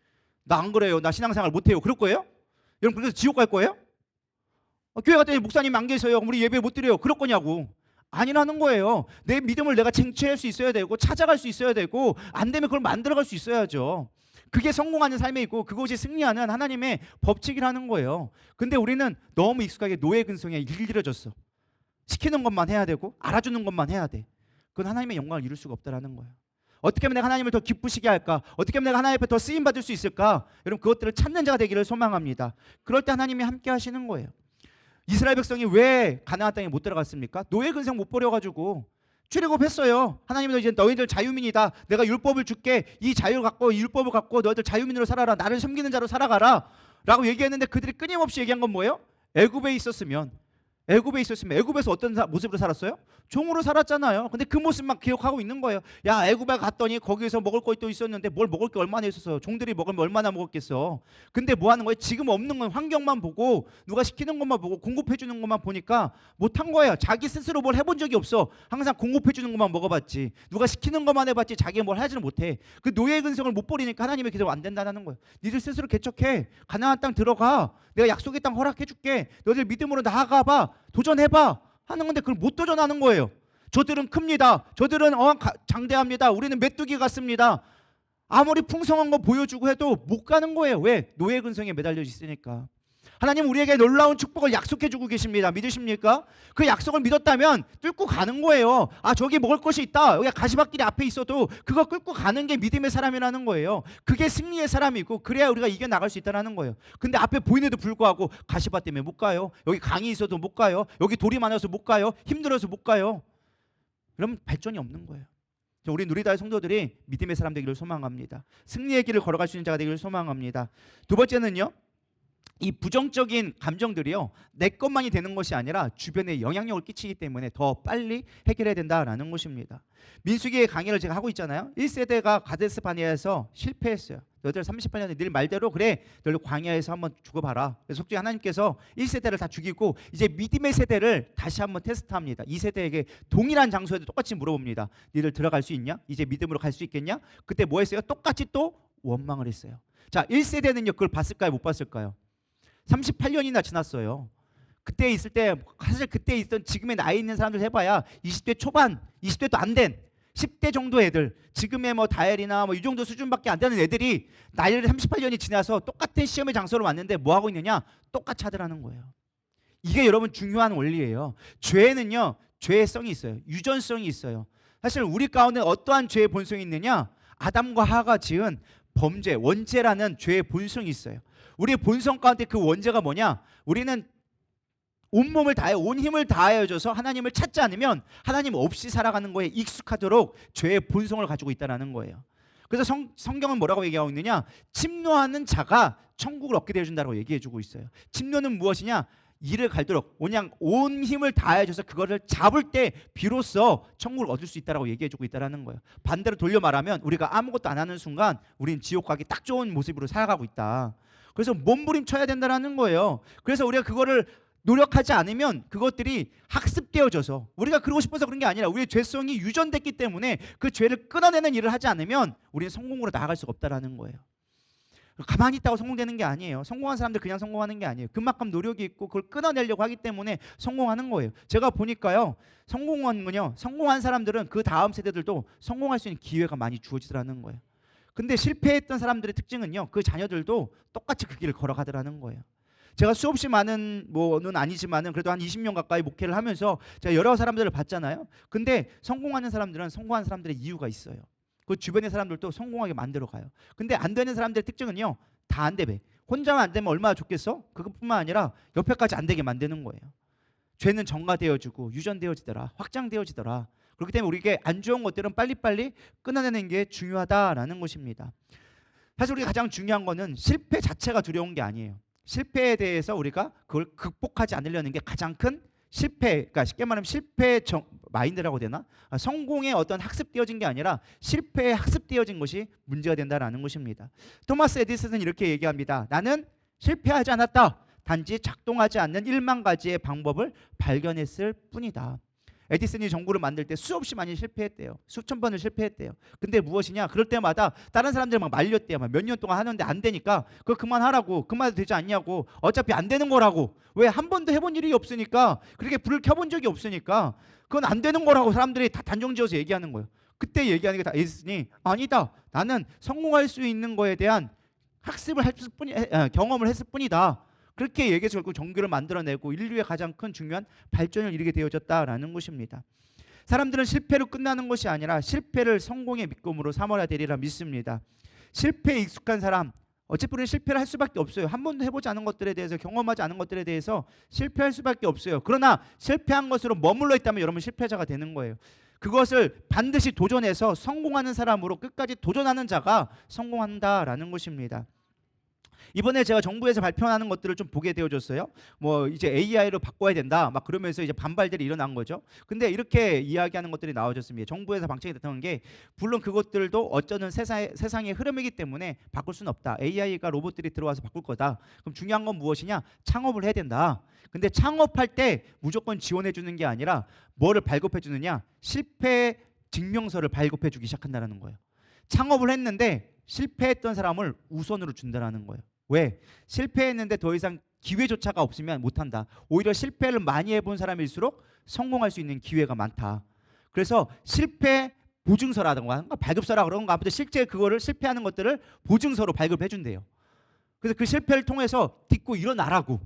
나 안 그래요. 나 신앙생활 못해요. 그럴 거예요? 여러분 그래서 지옥 갈 거예요? 교회 갔더니 목사님 안 계세요. 우리 예배 못 드려요. 그럴 거냐고. 아니라는 거예요. 내 믿음을 내가 쟁취할 수 있어야 되고 찾아갈 수 있어야 되고 안 되면 그걸 만들어갈 수 있어야죠. 그게 성공하는 삶이고 그것이 승리하는 하나님의 법칙이라는 거예요. 근데 우리는 너무 익숙하게 노예 근성에 길들여졌어. 시키는 것만 해야 되고 알아주는 것만 해야 돼. 그건 하나님의 영광을 이룰 수가 없다라는 거예요. 어떻게 하면 내가 하나님을 더 기쁘시게 할까? 어떻게 하면 내가 하나님 앞에 더 쓰임 받을 수 있을까? 여러분 그것들을 찾는 자가 되기를 소망합니다. 그럴 때 하나님이 함께 하시는 거예요. 이스라엘 백성이 왜 가나안 땅에 못 들어갔습니까? 노예 근성 못 버려가지고 출애굽했어요. 하나님은 이제 너희들 자유민이다. 내가 율법을 줄게. 이 자유를 갖고 이 율법을 갖고 너희들 자유민으로 살아라. 나를 섬기는 자로 살아가라. 라고 얘기했는데 그들이 끊임없이 얘기한 건 뭐예요? 애굽에 있었으면 애굽에서 어떤 모습으로 살았어요? 종으로 살았잖아요. 근데 그 모습만 기억하고 있는 거예요. 야, 애굽에 갔더니 거기서 먹을 것도 있었는데 뭘 먹을 게 얼마나 있었어요. 종들이 먹으면 얼마나 먹었겠어. 근데 뭐 하는 거예요? 지금 없는 건 환경만 보고 누가 시키는 것만 보고 공급해 주는 것만 보니까 못한 거예요. 자기 스스로 뭘 해본 적이 없어. 항상 공급해 주는 것만 먹어봤지. 누가 시키는 것만 해봤지 자기가 뭘 하지는 못해. 그 노예 근성을 못 버리니까 하나님의 기도가 안 된다는 거예요. 니들 스스로 개척해. 가나안 땅 들어가. 내가 약속의 땅 허락해 줄게. 너희들 믿음으로 나아가봐. 도전해봐 하는 건데 그걸 못 도전하는 거예요. 저들은 큽니다. 저들은 장대합니다. 우리는 메뚜기 같습니다. 아무리 풍성한 거 보여주고 해도 못 가는 거예요. 왜? 노예 근성에 매달려 있으니까. 하나님 우리에게 놀라운 축복을 약속해 주고 계십니다. 믿으십니까? 그 약속을 믿었다면 뚫고 가는 거예요. 저기 먹을 것이 있다. 여기 가시밭길이 앞에 있어도 그거 끌고 가는 게 믿음의 사람이라는 거예요. 그게 승리의 사람이고 그래야 우리가 이겨나갈 수 있다는 거예요. 근데 앞에 보이는데도 불구하고 가시밭 때문에 못 가요. 여기 강이 있어도 못 가요. 여기 돌이 많아서 못 가요. 힘들어서 못 가요. 그럼 발전이 없는 거예요. 우리 누리다의 성도들이 믿음의 사람 되기를 소망합니다. 승리의 길을 걸어갈 수 있는 자가 되기를 소망합니다. 두 번째는요. 이 부정적인 감정들이요 내 것만이 되는 것이 아니라 주변에 영향력을 끼치기 때문에 더 빨리 해결해야 된다라는 것입니다. 민수기의 강의를 제가 하고 있잖아요. 1세대가 가데스 바네아에서 실패했어요. 너희들 38년에 늘 말대로 그래 너희들 광야에서 한번 죽어봐라. 그래서 속죄 하나님께서 1세대를 다 죽이고 이제 믿음의 세대를 다시 한번 테스트합니다. 2세대에게 동일한 장소에도 똑같이 물어봅니다. 너희들 들어갈 수 있냐? 이제 믿음으로 갈 수 있겠냐? 그때 뭐 했어요? 똑같이 또 원망을 했어요. 자, 1세대는요 그걸 봤을까요? 못 봤을까요? 38년이나 지났어요. 그때 있을 때 사실 그때 있던 지금의 나이 있는 사람들 해봐야 20대 초반, 20대도 안 된 10대 정도 애들, 지금의 뭐 다엘이나 뭐 이 정도 수준밖에 안 되는 애들이 나이를 38년이 지나서 똑같은 시험의 장소로 왔는데 뭐 하고 있느냐? 똑같이 하더라는 거예요. 이게 여러분 중요한 원리예요. 죄는요 죄성이 있어요. 유전성이 있어요. 사실 우리 가운데 어떠한 죄의 본성이 있느냐? 아담과 하가 지은 범죄, 원죄라는 죄의 본성이 있어요. 우리의 본성 가운데 그 원죄가 뭐냐? 우리는 온몸을 다해 온 힘을 다하여져서 하나님을 찾지 않으면 하나님 없이 살아가는 거에 익숙하도록 죄의 본성을 가지고 있다는 거예요. 그래서 성경은 뭐라고 얘기하고 있느냐? 침노하는 자가 천국을 얻게 되어준다고 얘기해주고 있어요. 침노는 무엇이냐? 이를 갈도록 그냥 온 힘을 다해줘서 그거를 잡을 때 비로소 천국을 얻을 수 있다고 얘기해주고 있다는 거예요. 반대로 돌려 말하면 우리가 아무것도 안 하는 순간 우리는 지옥 가기 딱 좋은 모습으로 살아가고 있다. 그래서 몸부림쳐야 된다는 거예요. 그래서 우리가 그거를 노력하지 않으면 그것들이 학습되어져서 우리가 그러고 싶어서 그런 게 아니라 우리의 죄성이 유전됐기 때문에 그 죄를 끊어내는 일을 하지 않으면 우리는 성공으로 나아갈 수가 없다는 거예요. 가만히 있다고 성공되는 게 아니에요. 성공한 사람들 그냥 성공하는 게 아니에요. 그만큼 노력이 있고 그걸 끊어내려고 하기 때문에 성공하는 거예요. 제가 보니까요. 성공한 사람들은 그 다음 세대들도 성공할 수 있는 기회가 많이 주어지더라는 거예요. 근데 실패했던 사람들의 특징은요. 그 자녀들도 똑같이 그 길을 걸어가더라는 거예요. 제가 수없이 많은 뭐는 아니지만은 그래도 한 20년 가까이 목회를 하면서 제가 여러 사람들을 봤잖아요. 근데 성공하는 사람들은 성공한 사람들의 이유가 있어요. 그 주변의 사람들도 성공하게 만들어 가요. 근데 안 되는 사람들의 특징은요, 다 안 돼. 혼자만 안 되면 얼마나 좋겠어? 그것뿐만 아니라 옆에까지 안 되게 만드는 거예요. 죄는 정화되어지고 유전되어지더라, 확장되어지더라. 그렇기 때문에 우리에게 안 좋은 것들은 빨리빨리 끊어내는 게 중요하다라는 것입니다. 사실 우리가 가장 중요한 거는 실패 자체가 두려운 게 아니에요. 실패에 대해서 우리가 그걸 극복하지 않으려는 게 가장 큰 실패, 그러니까 쉽게 말하면 실패 마인드라고 해야 되나? 성공의 어떤 학습되어진 게 아니라 실패에 학습되어진 것이 문제가 된다라는 것입니다. 토마스 에디슨은 이렇게 얘기합니다. 나는 실패하지 않았다. 단지 작동하지 않는 1만 가지의 방법을 발견했을 뿐이다. 에디슨이 전구를 만들 때 수없이 많이 실패했대요. 수천 번을 실패했대요. 근데 무엇이냐? 그럴 때마다 다른 사람들 막 말렸대요. 막 몇 년 동안 하는데 안 되니까 그거 그만하라고. 그만해도 되지 않냐고. 어차피 안 되는 거라고. 왜? 한 번도 해본 일이 없으니까. 그렇게 불을 켜본 적이 없으니까 그건 안 되는 거라고 사람들이 다 단정지어서 얘기하는 거예요. 그때 얘기하는 게 다 에디슨이 아니다. 나는 성공할 수 있는 거에 대한 학습을 했을 뿐이 경험을 했을 뿐이다. 그렇게 얘기해서 결국 전기를 만들어내고 인류의 가장 큰 중요한 발전을 이루게 되어졌다라는 것입니다. 사람들은 실패로 끝나는 것이 아니라 실패를 성공의 밑거름으로 삼아야 되리라 믿습니다. 실패에 익숙한 사람, 어차피 우리는 실패를 할 수밖에 없어요. 한 번도 해보지 않은 것들에 대해서, 경험하지 않은 것들에 대해서 실패할 수밖에 없어요. 그러나 실패한 것으로 머물러 있다면 여러분 실패자가 되는 거예요. 그것을 반드시 도전해서 성공하는 사람으로 끝까지 도전하는 자가 성공한다라는 것입니다. 이번에 제가 정부에서 발표하는 것들을 좀 보게 되어졌어요. 뭐 이제 AI로 바꿔야 된다, 막 그러면서 이제 반발들이 일어난 거죠. 근데 이렇게 이야기하는 것들이 나와졌습니다. 정부에서 방침이 됐던 게 물론 그것들도 어쩌는 세상의 흐름이기 때문에 바꿀 수는 없다. AI가 로봇들이 들어와서 바꿀 거다. 그럼 중요한 건 무엇이냐? 창업을 해야 된다. 근데 창업할 때 무조건 지원해 주는 게 아니라 뭐를 발급해 주느냐? 실패 증명서를 발급해 주기 시작한다는 거예요. 창업을 했는데 실패했던 사람을 우선으로 준다는 거예요. 왜? 실패했는데 더 이상 기회조차가 없으면 못한다. 오히려 실패를 많이 해본 사람일수록 성공할 수 있는 기회가 많다. 그래서 실패 보증서라든가 발급서라 그런가, 아무튼 실제 그거를 실패하는 것들을 보증서로 발급해 준대요. 그래서 그 실패를 통해서 딛고 일어나라고.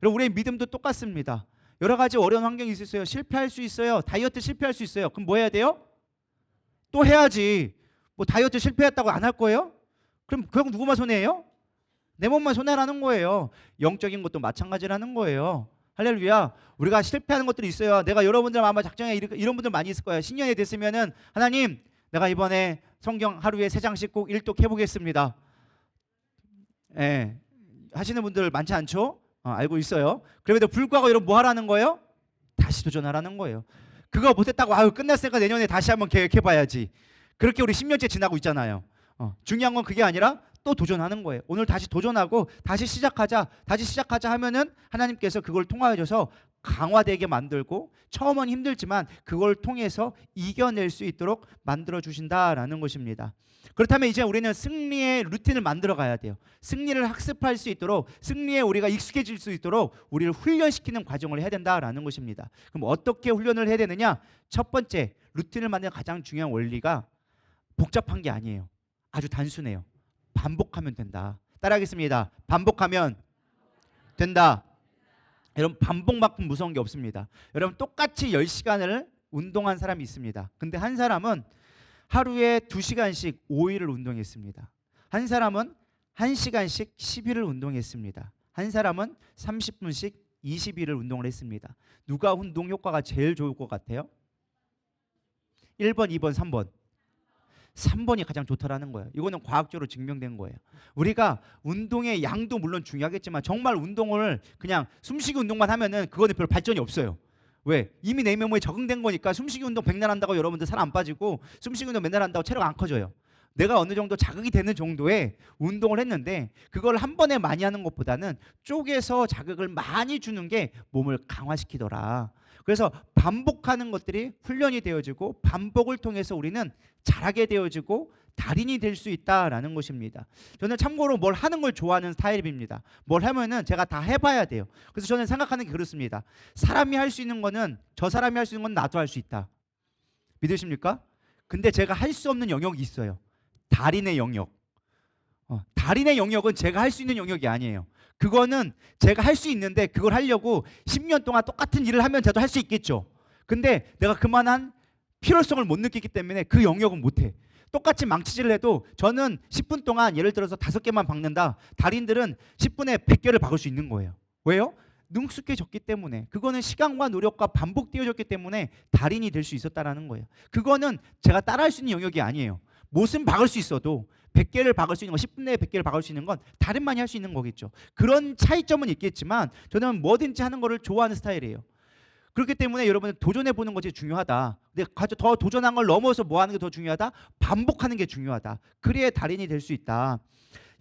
여러분, 우리의 믿음도 똑같습니다. 여러 가지 어려운 환경이 있어요. 실패할 수 있어요. 다이어트 실패할 수 있어요. 그럼 뭐 해야 돼요? 또 해야지. 뭐 다이어트 실패했다고 안 할 거예요? 그럼 결국 누구만 손해예요? 내 몸만 손해라는 거예요. 영적인 것도 마찬가지라는 거예요. 할렐루야. 우리가 실패하는 것들이 있어요. 내가 여러분들 아마 작정에 이런 분들 많이 있을 거예요. 신년이 됐으면은 하나님, 내가 이번에 성경 하루에 3장씩 꼭 일독해 보겠습니다. 예, 하시는 분들 많지 않죠? 알고 있어요. 그럼에도 불구하고 여러분 뭐 하라는 거예요? 다시 도전하라는 거예요. 그거 못했다고 아유 끝났으니까 내년에 다시 한번 계획해봐야지. 그렇게 우리 10년째 지나고 있잖아요. 중요한 건 그게 아니라 또 도전하는 거예요. 오늘 다시 도전하고 다시 시작하자 하면은 하나님께서 그걸 통하여서 강화되게 만들고 처음은 힘들지만 그걸 통해서 이겨낼 수 있도록 만들어 주신다라는 것입니다. 그렇다면 이제 우리는 승리의 루틴을 만들어 가야 돼요. 승리를 학습할 수 있도록, 승리에 우리가 익숙해질 수 있도록 우리를 훈련시키는 과정을 해야 된다라는 것입니다. 그럼 어떻게 훈련을 해야 되느냐? 첫 번째, 루틴을 만드는 가장 중요한 원리가 복잡한 게 아니에요. 아주 단순해요. 반복하면 된다. 따라하겠습니다. 반복하면 된다. 여러분, 반복만큼 무서운 게 없습니다. 여러분, 똑같이 10시간을 운동한 사람이 있습니다. 근데 한 사람은 하루에 2시간씩 5일을 운동했습니다. 한 사람은 1시간씩 10일을 운동했습니다. 한 사람은 30분씩 20일을 운동을 했습니다. 누가 운동 효과가 제일 좋을 것 같아요? 1번, 2번, 3번. 3번이 가장 좋다라는 거예요. 이거는 과학적으로 증명된 거예요. 우리가 운동의 양도 물론 중요하겠지만 정말 운동을 그냥 숨쉬기 운동만 하면은 그거는 별 발전이 없어요. 왜? 이미 내 몸에 적응된 거니까 숨쉬기 운동 백날 한다고 여러분들 살 안 빠지고 숨쉬기 운동 맨날 한다고 체력 안 커져요. 내가 어느 정도 자극이 되는 정도의 운동을 했는데 그걸 한 번에 많이 하는 것보다는 쪼개서 자극을 많이 주는 게 몸을 강화시키더라. 그래서 반복하는 것들이 훈련이 되어지고 반복을 통해서 우리는 잘하게 되어지고 달인이 될 수 있다라는 것입니다. 저는 참고로 뭘 하는 걸 좋아하는 스타일입니다. 뭘 하면은 제가 다 해봐야 돼요. 그래서 저는 생각하는 게 그렇습니다. 사람이 할 수 있는 거는 저 사람이 할 수 있는 건 나도 할 수 있다. 믿으십니까? 근데 제가 할 수 없는 영역이 있어요. 달인의 영역. 달인의 영역은 제가 할 수 있는 영역이 아니에요. 그거는 제가 할 수 있는데 그걸 하려고 10년 동안 똑같은 일을 하면 저도 할 수 있겠죠. 근데 내가 그만한 필요성을 못 느끼기 때문에 그 영역은 못해. 똑같이 망치질을 해도 저는 10분 동안 예를 들어서 5개만 박는다. 달인들은 10분에 100개를 박을 수 있는 거예요. 왜요? 능숙해졌기 때문에. 그거는 시간과 노력과 반복되어졌기 때문에 달인이 될 수 있었다라는 거예요. 그거는 제가 따라할 수 있는 영역이 아니에요. 못은 박을 수 있어도 100개를 박을 수 있는 거, 10분 내에 100개를 박을 수 있는 건 달인만이 할 수 있는 거겠죠. 그런 차이점은 있겠지만 저는 뭐든지 하는 거를 좋아하는 스타일이에요. 그렇기 때문에 여러분 도전해 보는 것이 중요하다. 근데 더 도전한 걸 넘어서 뭐 하는 게 더 중요하다? 반복하는 게 중요하다. 그래야 달인이 될 수 있다.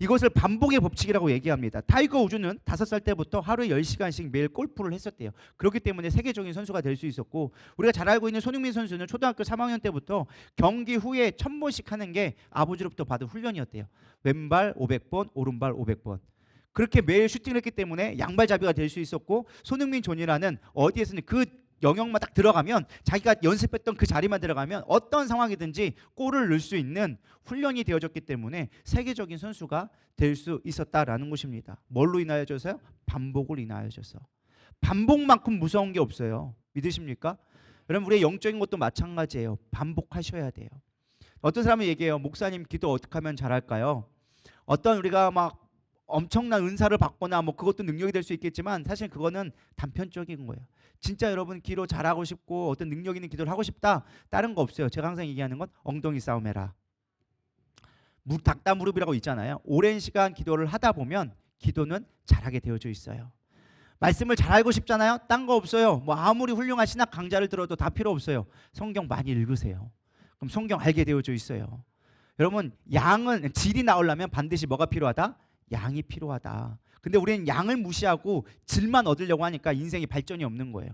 이것을 반복의 법칙이라고 얘기합니다. 타이거 우즈는 5살 때부터 하루에 10시간씩 매일 골프를 했었대요. 그렇기 때문에 세계적인 선수가 될 수 있었고, 우리가 잘 알고 있는 손흥민 선수는 초등학교 3학년 때부터 경기 후에 1000번씩 하는 게 아버지로부터 받은 훈련이었대요. 왼발 500번, 오른발 500번. 그렇게 매일 슈팅을 했기 때문에 양발잡이가 될 수 있었고, 손흥민 존이라는 어디에서는 그 영역만 딱 들어가면 자기가 연습했던 그 자리만 들어가면 어떤 상황이든지 골을 넣을 수 있는 훈련이 되어졌기 때문에 세계적인 선수가 될 수 있었다라는 것입니다. 뭘로 인하여져서요? 반복을 인하여져서. 반복만큼 무서운 게 없어요. 믿으십니까? 여러분 우리의 영적인 것도 마찬가지예요. 반복하셔야 돼요. 어떤 사람은 얘기해요. 목사님 기도 어떻게 하면 잘할까요? 어떤 우리가 막 엄청난 은사를 받거나 뭐 그것도 능력이 될 수 있겠지만 사실 그거는 단편적인 거예요. 진짜 여러분 기도 잘하고 싶고 어떤 능력 있는 기도를 하고 싶다, 다른 거 없어요. 제가 항상 얘기하는 건 엉덩이 싸움 해라. 닭다 무릎이라고 있잖아요. 오랜 시간 기도를 하다 보면 기도는 잘하게 되어져 있어요. 말씀을 잘 알고 싶잖아요. 딴 거 없어요. 뭐 아무리 훌륭한 신학 강좌를 들어도 다 필요 없어요. 성경 많이 읽으세요. 그럼 성경 알게 되어져 있어요. 여러분 양은 질이 나오려면 반드시 뭐가 필요하다? 양이 필요하다. 근데 우리는 양을 무시하고 질만 얻으려고 하니까 인생이 발전이 없는 거예요.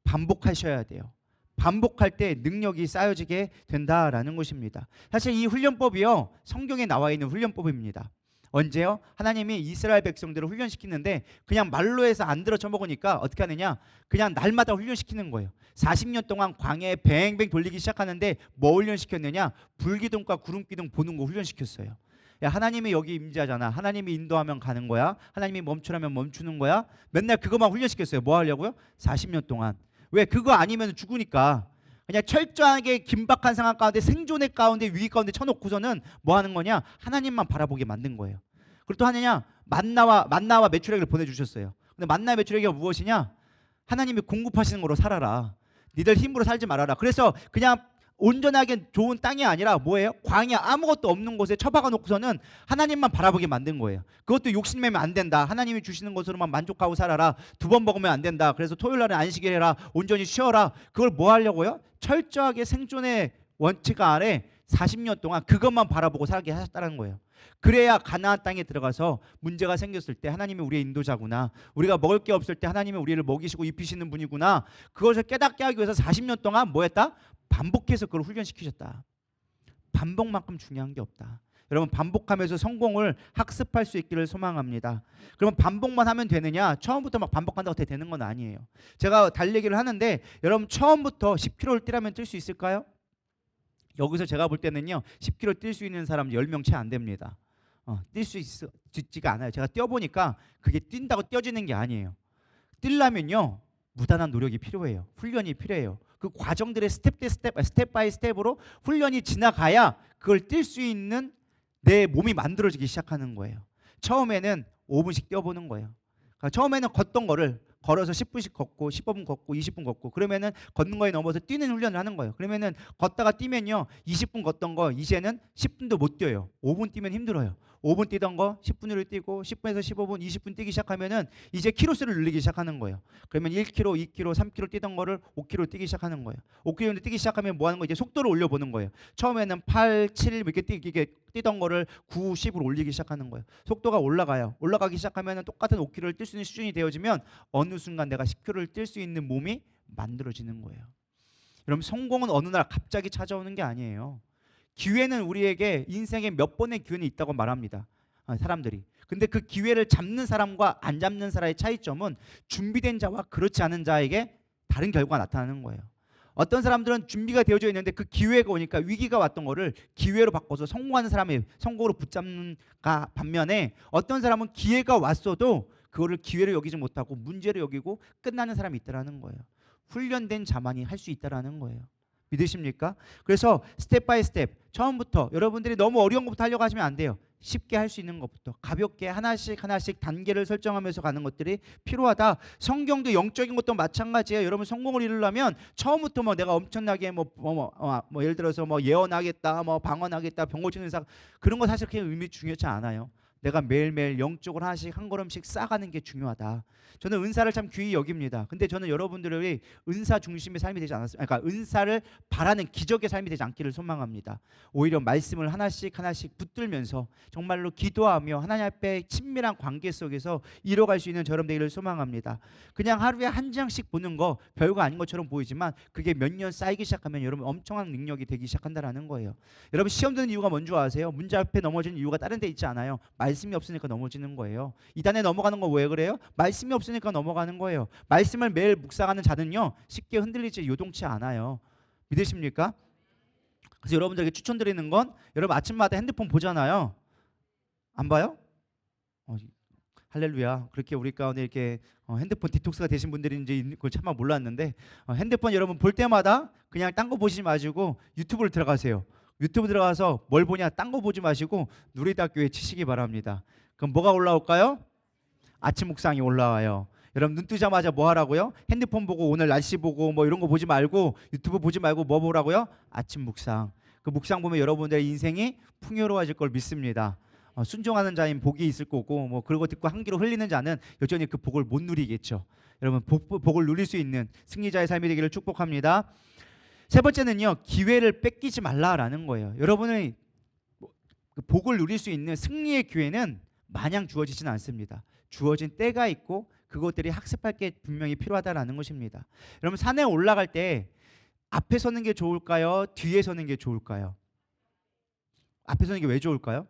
반복하셔야 돼요. 반복할 때 능력이 쌓여지게 된다라는 것입니다. 사실 이 훈련법이요, 성경에 나와 있는 훈련법입니다. 언제요? 하나님이 이스라엘 백성들을 훈련시키는데 그냥 말로 해서 안 들어 쳐먹으니까 어떻게 하느냐? 그냥 날마다 훈련시키는 거예요. 40년 동안 광야에 뱅뱅 돌리기 시작하는데 뭐 훈련시켰느냐? 불기둥과 구름기둥 보는 거 훈련시켰어요. 야, 하나님이 여기 임재하잖아. 하나님이 인도하면 가는 거야. 하나님이 멈추라면 멈추는 거야. 맨날 그것만 훈련시켰어요. 뭐 하려고요? 40년 동안. 왜? 그거 아니면 죽으니까. 그냥 철저하게 긴박한 상황 가운데 생존의 가운데 위기 가운데 쳐놓고서는 뭐 하는 거냐? 하나님만 바라보게 만든 거예요. 그리고 또 하느냐? 만나와 메추라기를 보내주셨어요. 근데 만나와 메추라기가 무엇이냐? 하나님이 공급하시는 거로 살아라. 니들 힘으로 살지 말아라. 그래서 그냥 온전하게 좋은 땅이 아니라 뭐예요? 광야, 아무것도 없는 곳에 처박아 놓고서는 하나님만 바라보게 만든 거예요. 그것도 욕심내면 안 된다. 하나님이 주시는 것으로만 만족하고 살아라. 2번 먹으면 안 된다. 그래서 토요일 날에 안식일 해라. 온전히 쉬어라. 그걸 뭐 하려고요? 철저하게 생존의 원칙 아래 40년 동안 그것만 바라보고 살게 하셨다는 거예요. 그래야 가나안 땅에 들어가서 문제가 생겼을 때 하나님이 우리의 인도자구나, 우리가 먹을 게 없을 때 하나님이 우리를 먹이시고 입히시는 분이구나, 그것을 깨닫게 하기 위해서 40년 동안 뭐 했다? 반복해서 그걸 훈련시키셨다. 반복만큼 중요한 게 없다. 여러분 반복하면서 성공을 학습할 수 있기를 소망합니다. 그러면 반복만 하면 되느냐? 처음부터 막 반복한다고 되는 건 아니에요. 제가 달리기를 하는데 여러분 처음부터 10km를 뛰라면 뛸 수 있을까요? 여기서 제가 볼 때는요 10km 뛸 수 있는 사람 10명 채 안 됩니다. 뛸 수 있지가 않아요. 제가 뛰어보니까 그게 뛴다고 뛰어지는 게 아니에요. 뛰려면요 무단한 노력이 필요해요. 훈련이 필요해요. 그 과정들의 스텝 바이 스텝으로 훈련이 지나가야 그걸 뛸 수 있는 내 몸이 만들어지기 시작하는 거예요. 처음에는 5분씩 뛰어보는 거예요. 그러니까 처음에는 걷던 거를 걸어서 10분씩 걷고 15분 걷고 20분 걷고 그러면은 걷는 거에 넘어서 뛰는 훈련을 하는 거예요. 그러면은 걷다가 뛰면요 20분 걷던 거 이제는 10분도 못 뛰어요. 5분 뛰면 힘들어요. 5분 뛰던 거 10분으로 뛰고 10분에서 15분, 20분 뛰기 시작하면은 이제 키로수를 늘리기 시작하는 거예요. 그러면 1km, 2km, 3km 뛰던 거를 5km 뛰기 시작하는 거예요. 5km 뛰기 시작하면 뭐 하는 거? 이제 속도를 올려보는 거예요. 처음에는 8, 7 이렇게 뛰던 거를 9, 10으로 올리기 시작하는 거예요. 속도가 올라가요. 올라가기 시작하면 똑같은 5km를 뛸 수 있는 수준이 되어지면 어느 순간 내가 10km를 뛸 수 있는 몸이 만들어지는 거예요. 여러분 성공은 어느 날 갑자기 찾아오는 게 아니에요. 기회는 우리에게 인생에 몇 번의 기회는 있다고 말합니다. 사람들이. 근데 그 기회를 잡는 사람과 안 잡는 사람의 차이점은 준비된 자와 그렇지 않은 자에게 다른 결과가 나타나는 거예요. 어떤 사람들은 준비가 되어져 있는데 그 기회가 오니까 위기가 왔던 거를 기회로 바꿔서 성공하는 사람의 성공으로 붙잡는 반면에 어떤 사람은 기회가 왔어도 그거를 기회로 여기지 못하고 문제로 여기고 끝나는 사람이 있다라는 거예요. 훈련된 자만이 할 수 있다라는 거예요. 믿으십니까? 그래서 스텝 바이 스텝 처음부터 여러분들이 너무 어려운 것부터 하려고 하시면 안 돼요. 쉽게 할 수 있는 것부터 가볍게 하나씩 하나씩 단계를 설정하면서 가는 것들이 필요하다. 성경도 영적인 것도 마찬가지예요. 여러분 성공을 이루려면 처음부터 뭐 내가 엄청나게 예를 들어서 뭐 예언하겠다, 뭐 방언하겠다, 병 고치는 의사 그런 거 사실 그렇게 의미 중요하지 않아요. 내가 매일매일 영적으로 하나씩 한 걸음씩 쌓아가는 게 중요하다. 저는 은사를 참 귀히 여깁니다. 근데 저는 여러분들이 은사 중심의 삶이 되지 않았습니다. 그러니까 은사를 바라는 기적의 삶이 되지 않기를 소망합니다. 오히려 말씀을 하나씩 하나씩 붙들면서 정말로 기도하며 하나님 앞에 친밀한 관계 속에서 이뤄갈 수 있는 저럼 되기를 소망합니다. 그냥 하루에 한 장씩 보는 거 별거 아닌 것처럼 보이지만 그게 몇 년 쌓이기 시작하면 여러분 엄청난 능력이 되기 시작한다는 거예요. 여러분 시험 드는 이유가 뭔지 아세요? 문제 앞에 넘어지는 이유가 다른 데 있지 않아요. 말씀이 없으니까 넘어지는 거예요. 이 단에 넘어가는 건 왜 그래요? 말씀이 없으니까 넘어가는 거예요. 말씀을 매일 묵상하는 자는요 쉽게 흔들리지 요동치 않아요. 믿으십니까? 그래서 여러분들에게 추천드리는 건 여러분 아침마다 핸드폰 보잖아요. 안 봐요? 할렐루야. 그렇게 우리 가운데 이렇게 핸드폰 디톡스가 되신 분들인지 그걸 차마 몰랐는데 핸드폰 여러분 볼 때마다 그냥 딴 거 보시지 마시고 유튜브를 들어가세요. 유튜브 들어가서 뭘 보냐 딴 거 보지 마시고 누리다교회 치시기 바랍니다. 그럼 뭐가 올라올까요? 아침 묵상이 올라와요. 여러분 눈 뜨자마자 뭐 하라고요? 핸드폰 보고 오늘 날씨 보고 뭐 이런 거 보지 말고 유튜브 보지 말고 뭐 보라고요? 아침 묵상. 그 묵상 보면 여러분들의 인생이 풍요로워질 걸 믿습니다. 순종하는 자인 복이 있을 거고 뭐 그런 거 듣고 한 귀로 흘리는 자는 여전히 그 복을 못 누리겠죠. 여러분 복을 누릴 수 있는 승리자의 삶이 되기를 축복합니다. 세 번째는요, 기회를 뺏기지 말라라는 거예요. 여러분의 복을 누릴 수 있는 승리의 기회는 마냥 주어지지는 않습니다. 주어진 때가 있고 그것들이 학습할 게 분명히 필요하다라는 것입니다. 여러분 산에 올라갈 때 앞에 서는 게 좋을까요? 뒤에 서는 게 좋을까요? 앞에 서는 게 왜 좋을까요?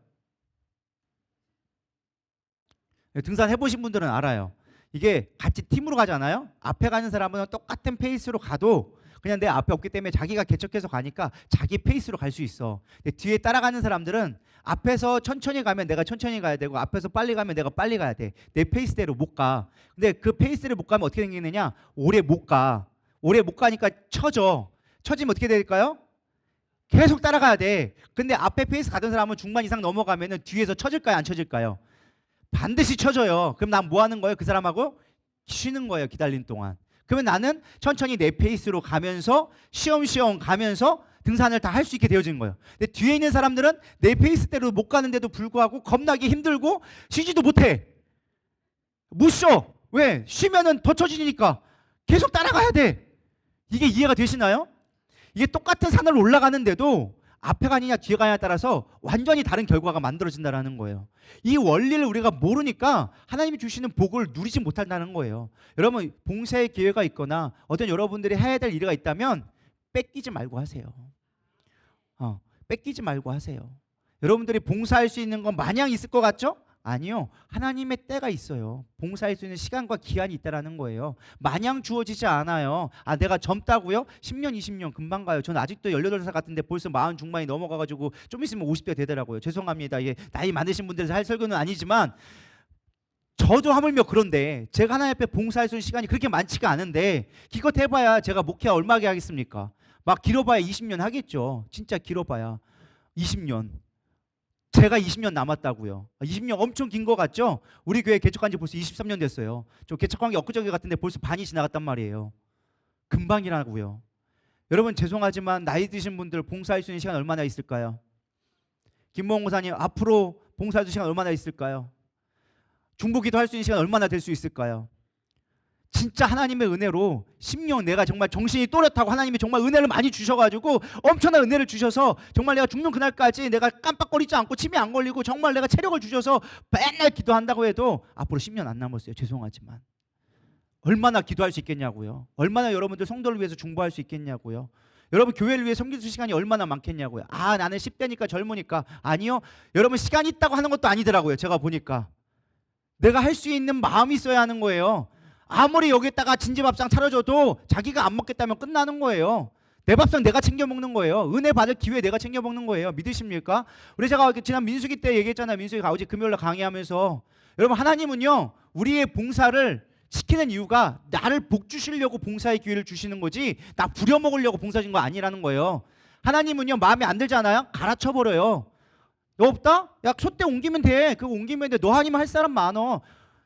등산 해보신 분들은 알아요. 이게 같이 팀으로 가잖아요. 앞에 가는 사람은 똑같은 페이스로 가도 그냥 내 앞에 없기 때문에 자기가 개척해서 가니까 자기 페이스로 갈 수 있어. 근데 뒤에 따라가는 사람들은 앞에서 천천히 가면 내가 천천히 가야 되고 앞에서 빨리 가면 내가 빨리 가야 돼. 내 페이스대로 못 가. 근데 그 페이스를 못 가면 어떻게 생기느냐? 오래 못 가. 오래 못 가니까 처져. 처지면 어떻게 될까요? 계속 따라가야 돼. 근데 앞에 페이스 가던 사람은 중반 이상 넘어가면은 뒤에서 처질까요? 안 처질까요? 반드시 쳐져요. 그럼 난 뭐 하는 거예요? 그 사람하고 쉬는 거예요. 기다리는 동안. 그러면 나는 천천히 내 페이스로 가면서 쉬엄쉬엄 가면서 등산을 다 할 수 있게 되어지는 거예요. 근데 뒤에 있는 사람들은 내 페이스대로 못 가는데도 불구하고 겁나게 힘들고 쉬지도 못해. 못 쉬어. 왜? 쉬면은 더 처지니까 계속 따라가야 돼. 이게 이해가 되시나요? 이게 똑같은 산을 올라가는데도 앞에 가느냐 뒤에 가느냐에 따라서 완전히 다른 결과가 만들어진다는 거예요. 이 원리를 우리가 모르니까 하나님이 주시는 복을 누리지 못한다는 거예요. 여러분 봉사의 기회가 있거나 어떤 여러분들이 해야 될 일이 있다면 뺏기지 말고 하세요. 뺏기지 말고 하세요. 여러분들이 봉사할 수 있는 건 마냥 있을 것 같죠? 아니요. 하나님의 때가 있어요. 봉사할 수 있는 시간과 기한이 있다는 거예요. 마냥 주어지지 않아요. 내가 젊다고요? 10년, 20년 금방 가요. 저는 아직도 18살 같은데 벌써 40 중반이 넘어가가지고 좀 있으면 50대 되더라고요. 죄송합니다. 이게 나이 많으신 분들에서 할 설교는 아니지만 저도 하물며 그런데 제가 하나님 앞에 봉사할 수 있는 시간이 그렇게 많지가 않은데 기껏 해봐야 제가 목회 얼마게 하겠습니까? 막 길어봐야 20년 하겠죠. 진짜 길어봐야 20년. 제가 20년 남았다고요. 20년 엄청 긴 거 같죠? 우리 교회 개척한 지 벌써 23년 됐어요. 저 개척한 게 엊그저께 같은데 벌써 반이 지나갔단 말이에요. 금방이라고요. 여러분 죄송하지만 나이 드신 분들 봉사할 수 있는 시간 얼마나 있을까요? 김모홍 목사님 앞으로 봉사할 수 있는 시간 얼마나 있을까요? 중보기도 할 수 있는 시간 얼마나 될 수 있을까요? 진짜 하나님의 은혜로 10년 내가 정말 정신이 또렷하고 하나님이 정말 은혜를 많이 주셔가지고 엄청난 은혜를 주셔서 정말 내가 죽는 그날까지 내가 깜빡거리지 않고 침이 안 걸리고 정말 내가 체력을 주셔서 맨날 기도한다고 해도 앞으로 10년 안 남았어요. 죄송하지만 얼마나 기도할 수 있겠냐고요. 얼마나 여러분들 성도를 위해서 중보할 수 있겠냐고요. 여러분 교회를 위해 섬길 수 시간이 얼마나 많겠냐고요. 나는 10대니까 젊으니까. 아니요. 여러분 시간이 있다고 하는 것도 아니더라고요. 제가 보니까 내가 할 수 있는 마음이 있어야 하는 거예요. 아무리 여기다가 진지밥상 차려줘도 자기가 안 먹겠다면 끝나는 거예요. 내 밥상 내가 챙겨 먹는 거예요. 은혜 받을 기회 내가 챙겨 먹는 거예요. 믿으십니까? 우리 제가 지난 민수기 때 얘기했잖아요. 민수기가 어제 금요일날 강의하면서 여러분 하나님은요 우리의 봉사를 시키는 이유가 나를 복 주시려고 봉사의 기회를 주시는 거지 나 부려먹으려고 봉사 준 거 아니라는 거예요. 하나님은요 마음에 안 들잖아요. 갈아쳐 버려요. 너 없다? 야 소떼 옮기면 돼. 그거 옮기면 돼. 너 아니면 할 사람 많어.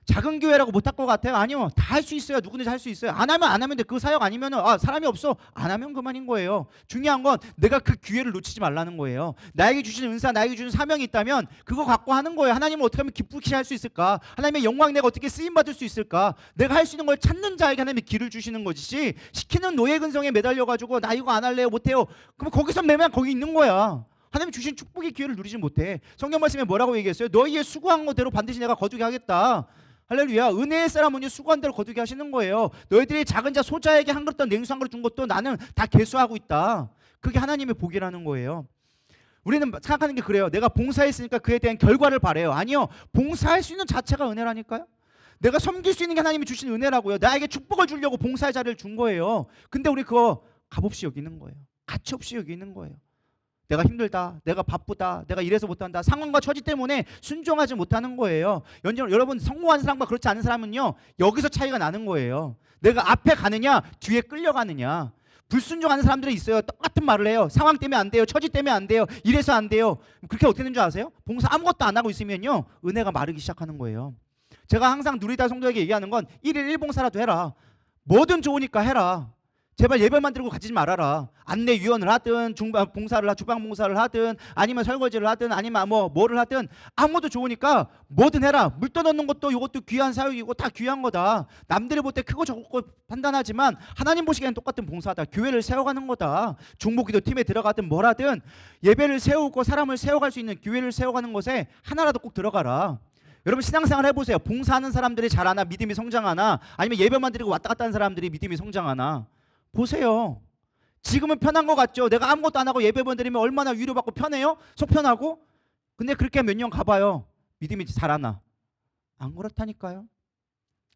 작은 교회라고 못할 것 같아요? 아니요. 다 할 수 있어요. 누구든지 할 수 있어요. 안 하면 돼. 그 사역 아니면 사람이 없어. 안 하면 그만인 거예요. 중요한 건 내가 그 기회를 놓치지 말라는 거예요. 나에게 주신 은사, 나에게 주신 사명이 있다면 그거 갖고 하는 거예요. 하나님은 어떻게 하면 기쁘게 할 수 있을까? 하나님의 영광 내가 어떻게 쓰임 받을 수 있을까? 내가 할 수 있는 걸 찾는 자에게 하나님이 길을 주시는 것이지 시키는 노예 근성에 매달려 가지고 나 이거 안 할래요. 못 해요. 그럼 거기서 매면 거기 있는 거야. 하나님 주신 축복의 기회를 누리지 못해. 성경 말씀에 뭐라고 얘기했어요? 너희의 수고한 것대로 반드시 내가 거두게 하겠다. 할렐루야. 은혜의 사람은 수고한 대로 거두게 하시는 거예요. 너희들이 작은 자 소자에게 한 그릇 냉수 한 그릇 준 것도 나는 다 계수하고 있다. 그게 하나님의 복이라는 거예요. 우리는 생각하는 게 그래요. 내가 봉사했으니까 그에 대한 결과를 바래요. 아니요. 봉사할 수 있는 자체가 은혜라니까요. 내가 섬길 수 있는 게 하나님이 주신 은혜라고요. 나에게 축복을 주려고 봉사의 자리를 준 거예요. 근데 우리 그거 값없이 여기는 거예요. 가치 없이 여기는 거예요. 내가 힘들다, 내가 바쁘다, 내가 이래서 못한다, 상황과 처지 때문에 순종하지 못하는 거예요. 여러분 성공한 사람과 그렇지 않은 사람은요 여기서 차이가 나는 거예요. 내가 앞에 가느냐 뒤에 끌려가느냐. 불순종하는 사람들이 있어요. 똑같은 말을 해요. 상황 때문에 안 돼요, 처지 때문에 안 돼요, 이래서 안 돼요. 그렇게 어떻게 되는 줄 아세요? 봉사 아무것도 안 하고 있으면요 은혜가 마르기 시작하는 거예요. 제가 항상 누리다 성도에게 얘기하는 건 1일 1봉사라도 해라. 뭐든 좋으니까 해라. 제발 예배만 들고 가지 말아라. 안내위원을 하든 주방 봉사를 하든 아니면 설거지를 하든 아니면 뭐를 하든 아무도 좋으니까 뭐든 해라. 물 떠넣는 것도 이것도 귀한 사역이고 다 귀한 거다. 남들이 볼 때 크고 적고 판단하지만 하나님 보시기에는 똑같은 봉사다. 교회를 세워가는 거다. 중보기도 팀에 들어가든 뭐라든 예배를 세우고 사람을 세워갈 수 있는 교회를 세워가는 것에 하나라도 꼭 들어가라. 여러분 신앙생활 해보세요. 봉사하는 사람들이 잘하나 믿음이 성장하나 아니면 예배만 드리고 왔다 갔다 하는 사람들이 믿음이 성장하나 보세요. 지금은 편한 것 같죠? 내가 아무것도 안 하고 예배만 드리면 얼마나 위로받고 편해요? 속 편하고? 근데 그렇게 몇 년 가봐요. 믿음이 자라나? 안 그렇다니까요.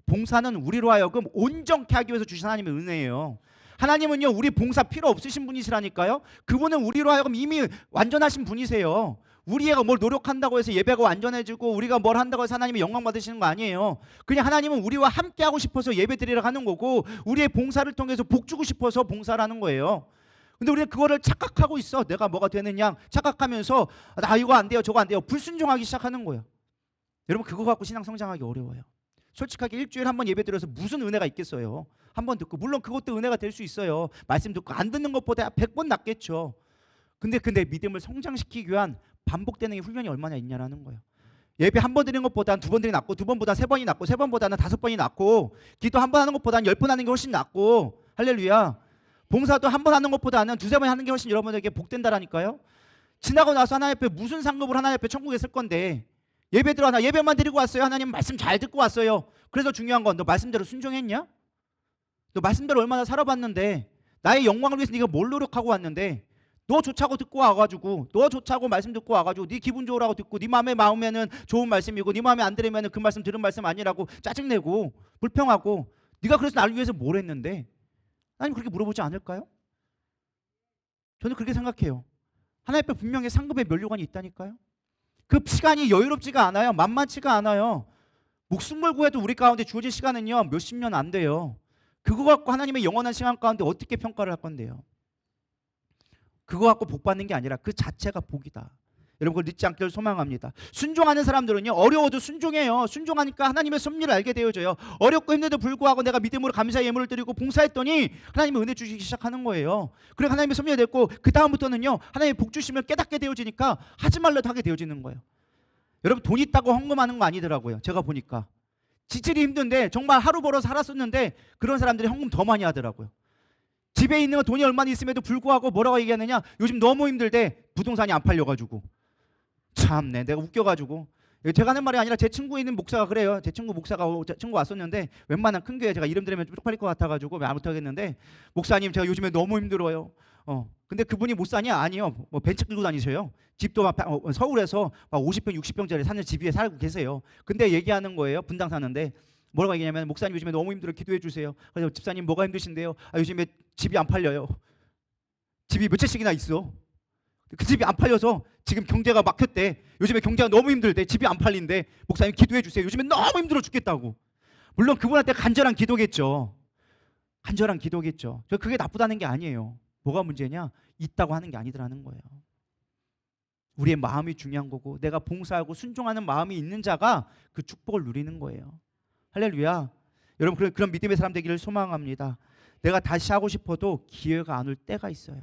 봉사는 우리로 하여금 온전케 하기 위해서 주신 하나님의 은혜예요. 하나님은요 우리 봉사 필요 없으신 분이시라니까요. 그분은 우리로 하여금 이미 완전하신 분이세요. 우리가 뭘 노력한다고 해서 예배가 완전해지고 우리가 뭘 한다고 해서 하나님의 영광 받으시는 거 아니에요. 그냥 하나님은 우리와 함께 하고 싶어서 예배 드리러 가는 거고 우리의 봉사를 통해서 복 주고 싶어서 봉사라는 거예요. 근데 우리는 그거를 착각하고 있어. 내가 뭐가 되느냐 착각하면서 나 이거 안 돼요 저거 안 돼요 불순종하기 시작하는 거예요. 여러분 그거 갖고 신앙 성장하기 어려워요. 솔직하게 일주일에 한 번 예배 드려서 무슨 은혜가 있겠어요. 한 번 듣고 물론 그것도 은혜가 될 수 있어요. 말씀 듣고 안 듣는 것보다 100번 낫겠죠. 근데 믿음을 성장시키기 위한 반복되는 게 훈련이 얼마나 있냐라는 거예요. 예배 한 번 드리는 것보다는 두 번 드리는 게 낫고 두 번보다 세 번이 낫고 세 번보다는 5번이 낫고 기도 한 번 하는 것보다는 10번 하는 게 훨씬 낫고 할렐루야. 봉사도 한 번 하는 것보다는 두세 번 하는 게 훨씬 여러분에게 복된다라니까요. 지나고 나서 하나님 앞에 무슨 상급을 하나님 앞에 천국에 쓸 건데 예배 들어 하나 예배만 드리고 왔어요. 하나님 말씀 잘 듣고 왔어요. 그래서 중요한 건 너 말씀대로 순종했냐? 너 말씀대로 얼마나 살아봤는데 나의 영광을 위해서 네가 뭘 노력하고 왔는데 너 좋자고 듣고 와가지고 너 좋자고 말씀 듣고 와가지고 네 기분 좋으라고 듣고 네 마음에 마음에는 좋은 말씀이고 네 마음에 안 들으면 그 말씀 들은 말씀 아니라고 짜증내고 불평하고 네가 그래서 나를 위해서 뭘 했는데 하나님 그렇게 물어보지 않을까요? 저는 그렇게 생각해요. 하나님 앞에 분명히 상급의 면류관이 있다니까요. 그 시간이 여유롭지가 않아요. 만만치가 않아요. 목숨 걸고 해도 우리 가운데 주어진 시간은요 몇십 년 안 돼요. 그거 갖고 하나님의 영원한 시간 가운데 어떻게 평가를 할 건데요. 그거 갖고 복 받는 게 아니라 그 자체가 복이다. 여러분 그걸 늦지 않기를 소망합니다. 순종하는 사람들은요 어려워도 순종해요. 순종하니까 하나님의 섭리를 알게 되어져요. 어렵고 힘들도 불구하고 내가 믿음으로 감사의 예물을 드리고 봉사했더니 하나님의 은혜 주시기 시작하는 거예요. 그리고 하나님의 섭리가 됐고 그 다음부터는요 하나님의 복 주심을 깨닫게 되어지니까 하지 말라도 하게 되어지는 거예요. 여러분 돈 있다고 헌금하는 거 아니더라고요. 제가 보니까 지질이 힘든데 정말 하루 벌어서 살았었는데 그런 사람들이 헌금 더 많이 하더라고요. 집에 있는 돈이 얼마나 있음에도 불구하고 뭐라고 얘기하느냐 요즘 너무 힘들대 부동산이 안 팔려가지고 참네 내가 웃겨가지고 제가 하는 말이 아니라 제 친구에 있는 목사가 그래요. 제 친구 목사가 친구 왔었는데 웬만한 큰 교회 제가 이름 들으면 쪽팔릴 것 같아가지고 말 못하겠는데 목사님 제가 요즘에 너무 힘들어요. 근데 그분이 못 사냐? 아니요. 뭐 벤츠 끌고 다니셔요. 집도 막 서울에서 막 50평 60평짜리 사는 집 위에 살고 계세요. 근데 얘기하는 거예요. 분당 사는데 뭐라고 얘기냐면 목사님 요즘에 너무 힘들어 기도해 주세요. 그래서 집사님 뭐가 힘드신데요? 요즘에 집이 안 팔려요. 집이 몇 채씩이나 있어. 그 집이 안 팔려서 지금 경제가 막혔대. 요즘에 경제가 너무 힘들대. 집이 안 팔린대. 목사님 기도해 주세요. 요즘에 너무 힘들어 죽겠다고. 물론 그분한테 간절한 기도겠죠. 간절한 기도겠죠. 저 그게 나쁘다는 게 아니에요. 뭐가 문제냐? 있다고 하는 게 아니더라는 거예요. 우리의 마음이 중요한 거고 내가 봉사하고 순종하는 마음이 있는 자가 그 축복을 누리는 거예요. 할렐루야. 여러분 그런 믿음의 사람 되기를 소망합니다. 내가 다시 하고 싶어도 기회가 안 올 때가 있어요.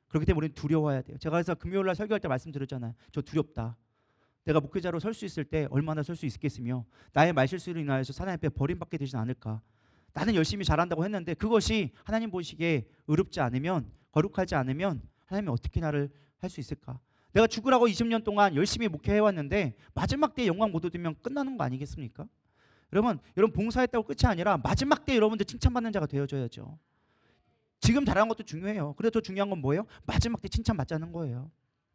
그렇기 때문에 우리는 두려워야 돼요. 제가 그래서 금요일날 설교할 때 말씀드렸잖아요. 저 두렵다. 내가 목회자로 설 수 있을 때 얼마나 설 수 있겠으며 나의 말실수로 인하여서 하나님 앞에 버림받게 되진 않을까. 나는 열심히 잘한다고 했는데 그것이 하나님 보시기에 의롭지 않으면 거룩하지 않으면 하나님이 어떻게 나를 할 수 있을까. 내가 죽으라고 20년 동안 열심히 목회해왔는데 마지막 때에 영광 못 얻으면 끝나는 거 아니겠습니까? 여러분 봉사했다고 끝이 아니라 마지막 때 여러분들 칭찬받는 자가 되어줘야죠. 지금 잘하는 것도 중요해요. 그래도 더 중요한 건 뭐예요? 마지막 때 칭찬받자는 거예요.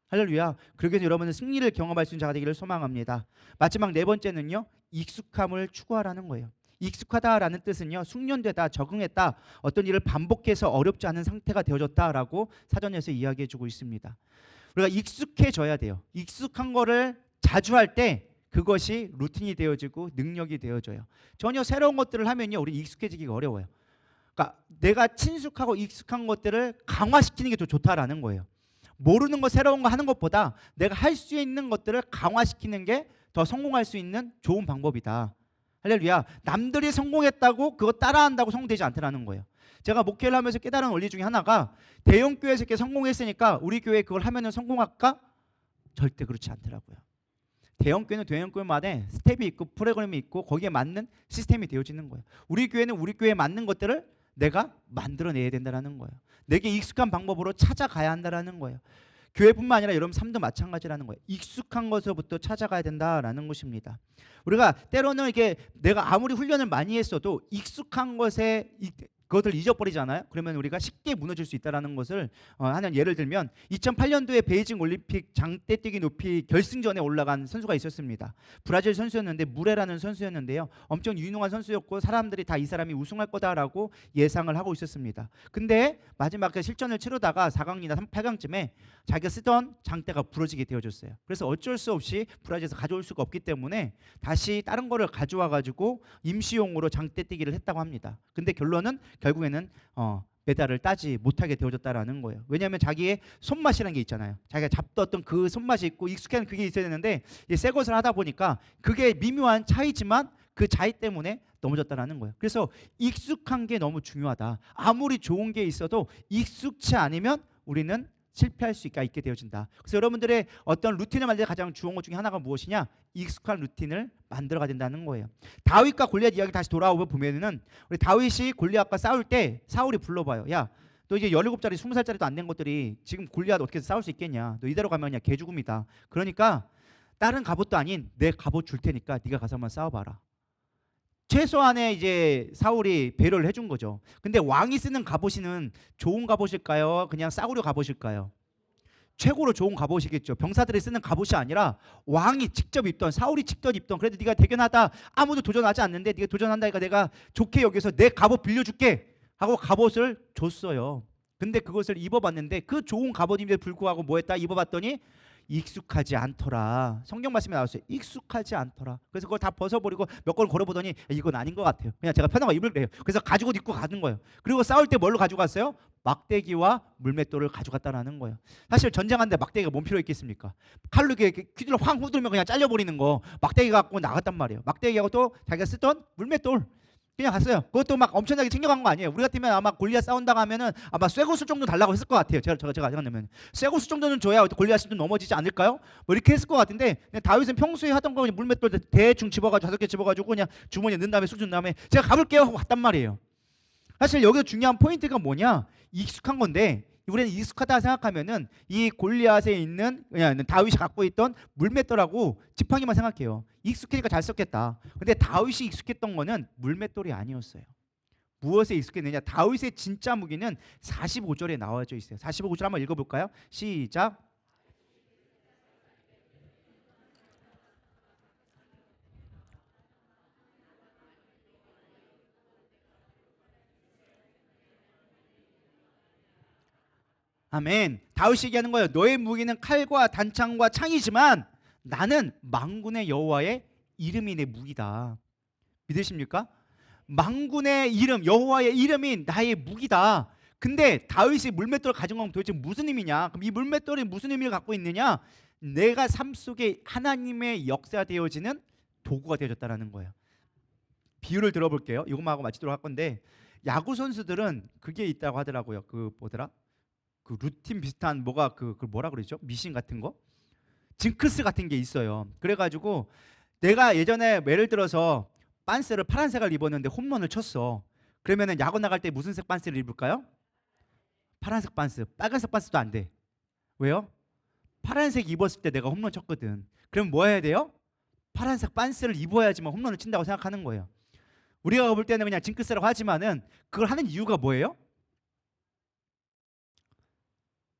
할렐루야. 그러기 위해서 여러분은 승리를 경험할 수 있는 자가 되기를 소망합니다. 마지막 네 번째는요, 익숙함을 추구하라는 거예요. 익숙하다라는 뜻은요, 숙련되다, 적응했다, 어떤 일을 반복해서 어렵지 않은 상태가 되어졌다라고 사전에서 이야기해주고 있습니다. 우리가 익숙해져야 돼요. 익숙한 거를 자주 할 때 그것이 루틴이 되어지고 능력이 되어져요. 전혀 새로운 것들을 하면요, 우리 익숙해지기가 어려워요. 그러니까 내가 친숙하고 익숙한 것들을 강화시키는 게 더 좋다라는 거예요. 모르는 거 새로운 거 하는 것보다 내가 할 수 있는 것들을 강화시키는 게 더 성공할 수 있는 좋은 방법이다. 할렐루야. 남들이 성공했다고 그거 따라한다고 성공되지 않더라는 거예요. 제가 목회를 하면서 깨달은 원리 중에 하나가 대형 교회에서 이렇게 성공했으니까 우리 교회 그걸 하면은 성공할까? 절대 그렇지 않더라고요. 대형 교회는 대형 교회만의 스텝이 있고 프로그램이 있고 거기에 맞는 시스템이 되어지는 거예요. 우리 교회는 우리 교회에 맞는 것들을 내가 만들어내야 된다는 거예요. 내게 익숙한 방법으로 찾아가야 한다는 거예요. 교회뿐만 아니라 여러분 삶도 마찬가지라는 거예요. 익숙한 것부터 찾아가야 된다라는 것입니다. 우리가 때로는 이게 내가 아무리 훈련을 많이 했어도 익숙한 것에 그것을 잊어버리잖아요. 그러면 우리가 쉽게 무너질 수 있다는 것을 하는 예를 들면 2008년도에 베이징 올림픽 장대뛰기 높이 결승전에 올라간 선수가 있었습니다. 브라질 선수였는데 무레라는 선수였는데요. 엄청 유능한 선수였고 사람들이 다 이 사람이 우승할 거다라고 예상을 하고 있었습니다. 근데 마지막에 실전을 치르다가 4강이나 8강쯤에 자기가 쓰던 장대가 부러지게 되어졌어요. 그래서 어쩔 수 없이 브라질에서 가져올 수가 없기 때문에 다시 다른 거를 가져와 가지고 임시용으로 장대뛰기를 했다고 합니다. 근데 결국에는 메달을 따지 못하게 되어졌다라는 거예요. 왜냐하면 자기의 손맛이라는 게 있잖아요. 자기가 잡던 그 손맛이 있고 익숙한 그게 있어야 되는데 새 것을 하다 보니까 그게 미묘한 차이지만 그 차이 때문에 넘어졌다라는 거예요. 그래서 익숙한 게 너무 중요하다. 아무리 좋은 게 있어도 익숙치 않으면 우리는 실패할 수 있게 되어진다. 그래서 여러분들의 어떤 루틴을 만들 때 가장 중요한 것 중에 하나가 무엇이냐? 익숙한 루틴을 만들어가야 된다는 거예요. 다윗과 골리앗 이야기 다시 돌아오고 보면은 우리 다윗이 골리앗과 싸울 때 사울이 불러봐요. 야, 너 이제 17살짜리 20살짜리도 안 된 것들이 지금 골리앗 어떻게 싸울 수 있겠냐? 너 이대로 가면 그냥 개죽음이다. 그러니까 다른 갑옷도 아닌 내 갑옷 줄 테니까 네가 가서 한번 싸워봐라. 최소한의 이제 사울이 배려를 해준 거죠. 근데 왕이 쓰는 갑옷이는 좋은 갑옷일까요? 그냥 싸구려 갑옷일까요? 최고로 좋은 갑옷이겠죠. 병사들이 쓰는 갑옷이 아니라 왕이 직접 입던, 사울이 직접 입던. 그래도 네가 대견하다, 아무도 도전하지 않는데 네가 도전한다니까 내가 좋게 여기서 내 갑옷 빌려줄게 하고 갑옷을 줬어요. 근데 그것을 입어봤는데 그 좋은 갑옷임에도 불구하고 뭐했다? 입어봤더니 익숙하지 않더라. 성경 말씀에 나왔어요. 익숙하지 않더라. 그래서 그걸 다 벗어버리고 몇 걸 걸어보더니 이건 아닌 것 같아요. 그냥 제가 편한 거 입을래요. 그래서 가지고 입고 가는 거예요. 그리고 싸울 때 뭘로 가져갔어요? 막대기와 물맷돌을 가져갔다라는 거예요. 사실 전쟁하는데 막대기가 뭔 필요 있겠습니까? 칼로 이렇게 퀴즈를 확 후들면 그냥 잘려버리는 거 막대기 갖고 나갔단 말이에요. 막대기하고 또 자기가 쓰던 물맷돌 그냥 갔어요. 그것도 막 엄청나게 챙겨간 거 아니에요. 우리 같으면 아마 골리앗 싸운다고 하면은 아마 쇠고수 정도 달라고 했을 것 같아요. 제가 생각하면 쇠고수 정도는 줘야 골리앗이 좀 넘어지지 않을까요? 뭐 이렇게 했을 것 같은데 그냥 다윗은 평소에 하던 거 그냥 물맷돌 대충 집어가지고 5개 집어가지고 그냥 주머니에 넣은 다음에 쑥준 다음에 제가 가볼게요 하고 갔단 말이에요. 사실 여기서 중요한 포인트가 뭐냐? 익숙한 건데 우리는 익숙하다 생각하면은 이 골리앗에 있는 그냥 다윗이 갖고 있던 물맷돌하고 지팡이만 생각해요. 익숙해니까 잘 썼겠다. 근데 다윗이 익숙했던 거는 물맷돌이 아니었어요. 무엇에 익숙했느냐? 다윗의 진짜 무기는 45절에 나와져 있어요. 45절 한번 읽어볼까요? 시작. 아멘. 다윗이 얘기하는 거예요. 너의 무기는 칼과 단창과 창이지만 나는 만군의 여호와의 이름이 내 무기다. 믿으십니까? 만군의 이름, 여호와의 이름이 나의 무기다. 근데 다윗이 물맷돌을 가진 건 도대체 무슨 의미냐? 그럼 이 물맷돌이 무슨 의미를 갖고 있느냐? 내가 삶 속에 하나님의 역사되어지는 도구가 되어졌다는 거예요. 비유를 들어볼게요. 이것만 하고 마치도록 할 건데, 야구 선수들은 그게 있다고 하더라고요. 그 뭐더라? 그 루틴 비슷한 뭐가 그 뭐라 그러죠? 미신 같은 거? 징크스 같은 게 있어요. 그래가지고 내가 예전에 예를 들어서 반스를 파란색을 입었는데 홈런을 쳤어. 그러면은 야구 나갈 때 무슨 색 반스를 입을까요? 파란색 반스. 빨간색 반스도 안 돼. 왜요? 파란색 입었을 때 내가 홈런 쳤거든. 그럼 뭐 해야 돼요? 파란색 반스를 입어야지만 홈런을 친다고 생각하는 거예요. 우리가 볼 때는 그냥 징크스라고 하지만은 그걸 하는 이유가 뭐예요?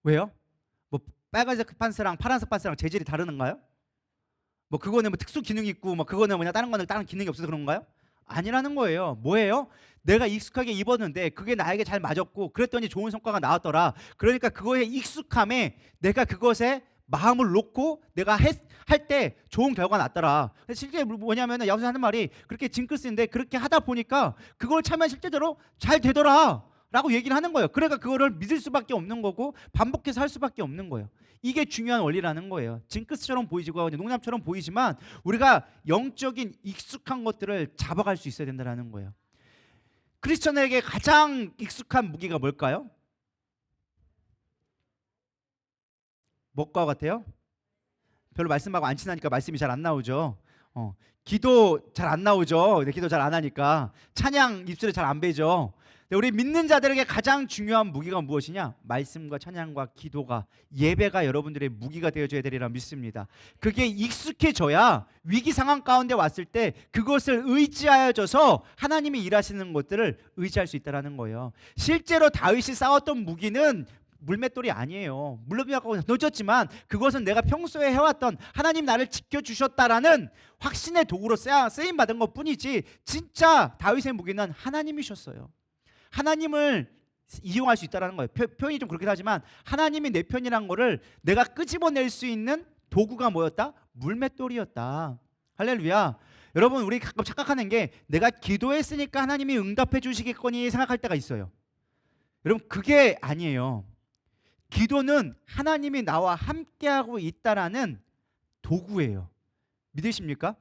왜요? 뭐 빨간색 반스랑 파란색 반스랑 재질이 다르는가요? 뭐 그거는 뭐 특수 기능이 있고 뭐 그거는 그냥 다른 거는 다른 기능이 없어서 그런 건가요? 아니라는 거예요. 뭐예요? 내가 익숙하게 입었는데 그게 나에게 잘 맞았고 그랬더니 좋은 성과가 나왔더라. 그러니까 그거에 익숙함에 내가 그것에 마음을 놓고 내가 할 때 좋은 결과가 났더라. 실제 뭐냐면은 야구선 하는 말이 그렇게 징크스인데 그렇게 하다 보니까 그걸 차면 실제적으로 잘 되더라 라고 얘기를 하는 거예요. 그러니까 그거를 믿을 수밖에 없는 거고 반복해서 할 수밖에 없는 거예요. 이게 중요한 원리라는 거예요. 징크스처럼 보이고 농담처럼 보이지만 우리가 영적인 익숙한 것들을 잡아갈 수 있어야 된다는 거예요. 크리스천에게 가장 익숙한 무기가 뭘까요? 뭐과 같아요? 별로 말씀하고 안 친하니까 말씀이 잘 안 나오죠. 기도 잘 안 나오죠. 기도 잘 안 하니까 찬양 입술에 잘 안 배죠. 우리 믿는 자들에게 가장 중요한 무기가 무엇이냐? 말씀과 찬양과 기도가, 예배가 여러분들의 무기가 되어줘야 되리라 믿습니다. 그게 익숙해져야 위기 상황 가운데 왔을 때 그것을 의지하여져서 하나님이 일하시는 것들을 의지할 수 있다는 거예요. 실제로 다윗이 싸웠던 무기는 물맷돌이 아니에요. 물론 놓쳤지만 그것은 내가 평소에 해왔던 하나님 나를 지켜주셨다라는 확신의 도구로 쓰임받은 것 뿐이지 진짜 다윗의 무기는 하나님이셨어요. 하나님을 이용할 수 있다는 거예요. 표현이 좀 그렇긴 하지만 하나님이 내 편이란 거를 내가 끄집어낼 수 있는 도구가 뭐였다? 물맷돌이었다. 할렐루야. 여러분 우리 가끔 착각하는 게 내가 기도했으니까 하나님이 응답해 주시겠거니 생각할 때가 있어요. 여러분 그게 아니에요. 기도는 하나님이 나와 함께하고 있다라는 도구예요. 믿으십니까?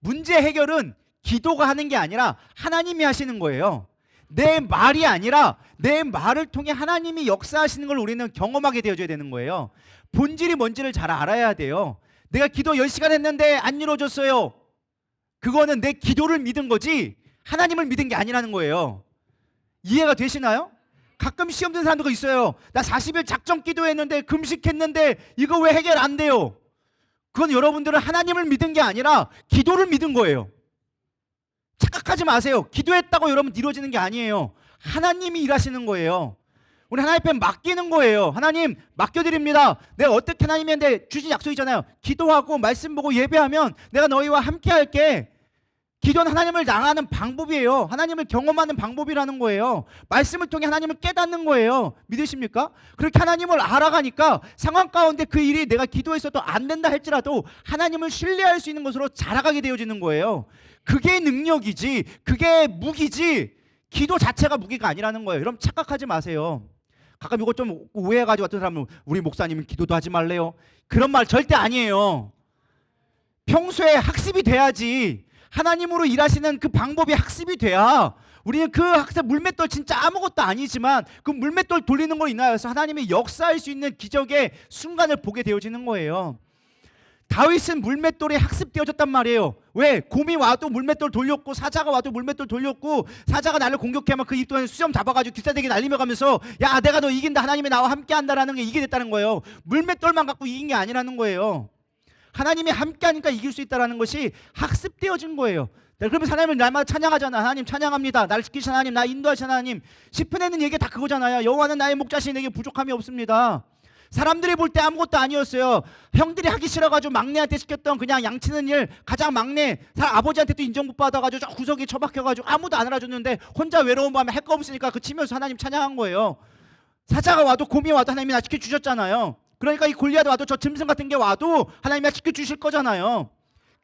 문제 해결은 기도가 하는 게 아니라 하나님이 하시는 거예요. 내 말이 아니라 내 말을 통해 하나님이 역사하시는 걸 우리는 경험하게 되어줘야 되는 거예요. 본질이 뭔지를 잘 알아야 돼요. 내가 기도 10시간 했는데 안 이루어졌어요. 그거는 내 기도를 믿은 거지 하나님을 믿은 게 아니라는 거예요. 이해가 되시나요? 가끔 시험 든 사람도 있어요. 나 40일 작정 기도했는데 금식했는데 이거 왜 해결 안 돼요? 그건 여러분들은 하나님을 믿은 게 아니라 기도를 믿은 거예요. 착각하지 마세요. 기도했다고 여러분 이루어지는 게 아니에요. 하나님이 일하시는 거예요. 우리 하나님 앞에 맡기는 거예요. 하나님 맡겨드립니다. 내가 어떻게 하나님한테 주신 약속이잖아요. 기도하고 말씀 보고 예배하면 내가 너희와 함께 할게. 기도는 하나님을 나가는 방법이에요. 하나님을 경험하는 방법이라는 거예요. 말씀을 통해 하나님을 깨닫는 거예요. 믿으십니까? 그렇게 하나님을 알아가니까 상황 가운데 그 일이 내가 기도했어도 안 된다 할지라도 하나님을 신뢰할 수 있는 것으로 자라가게 되어지는 거예요. 그게 능력이지, 그게 무기지, 기도 자체가 무기가 아니라는 거예요. 여러분 착각하지 마세요. 가끔 이거 좀 오해해가지고 어떤 사람은 우리 목사님은 기도도 하지 말래요. 그런 말 절대 아니에요. 평소에 학습이 돼야지. 하나님으로 일하시는 그 방법이 학습이 돼야 우리는 그 학습 물맷돌 진짜 아무것도 아니지만 그 물맷돌 돌리는 걸 인하여서 하나님이 역사할 수 있는 기적의 순간을 보게 되어지는 거예요. 다윗은 물맷돌이 학습되어졌단 말이에요. 왜? 곰이 와도 물맷돌 돌렸고 사자가 와도 물맷돌 돌렸고 사자가 나를 공격하면 그 입도에 수염 잡아가지고 귀싸대기 날리며 가면서 야 내가 너 이긴다 하나님이 나와 함께한다라는 게 이게 됐다는 거예요. 물맷돌만 갖고 이긴 게 아니라는 거예요. 하나님이 함께하니까 이길 수 있다는 것이 학습되어진 거예요. 그러면 하나님을 날마다 찬양하잖아. 하나님 찬양합니다. 나를 지키신 하나님, 나 인도하신 하나님. 시편에는 얘기 다 그거잖아요. 여호와는 나의 목자시니 내게 부족함이 없습니다. 사람들이 볼 때 아무것도 아니었어요. 형들이 하기 싫어가지고 막내한테 시켰던 그냥 양치는 일 가장 막내 아버지한테도 인정 못 받아가지고 저 구석에 처박혀가지고 아무도 안 알아줬는데 혼자 외로운 밤에 할 거 없으니까 그 치면서 하나님 찬양한 거예요. 사자가 와도 곰이 와도 하나님이 나 지켜주셨잖아요. 그러니까 이 골리앗 와도 저 짐승 같은 게 와도 하나님이 나 지켜주실 거잖아요.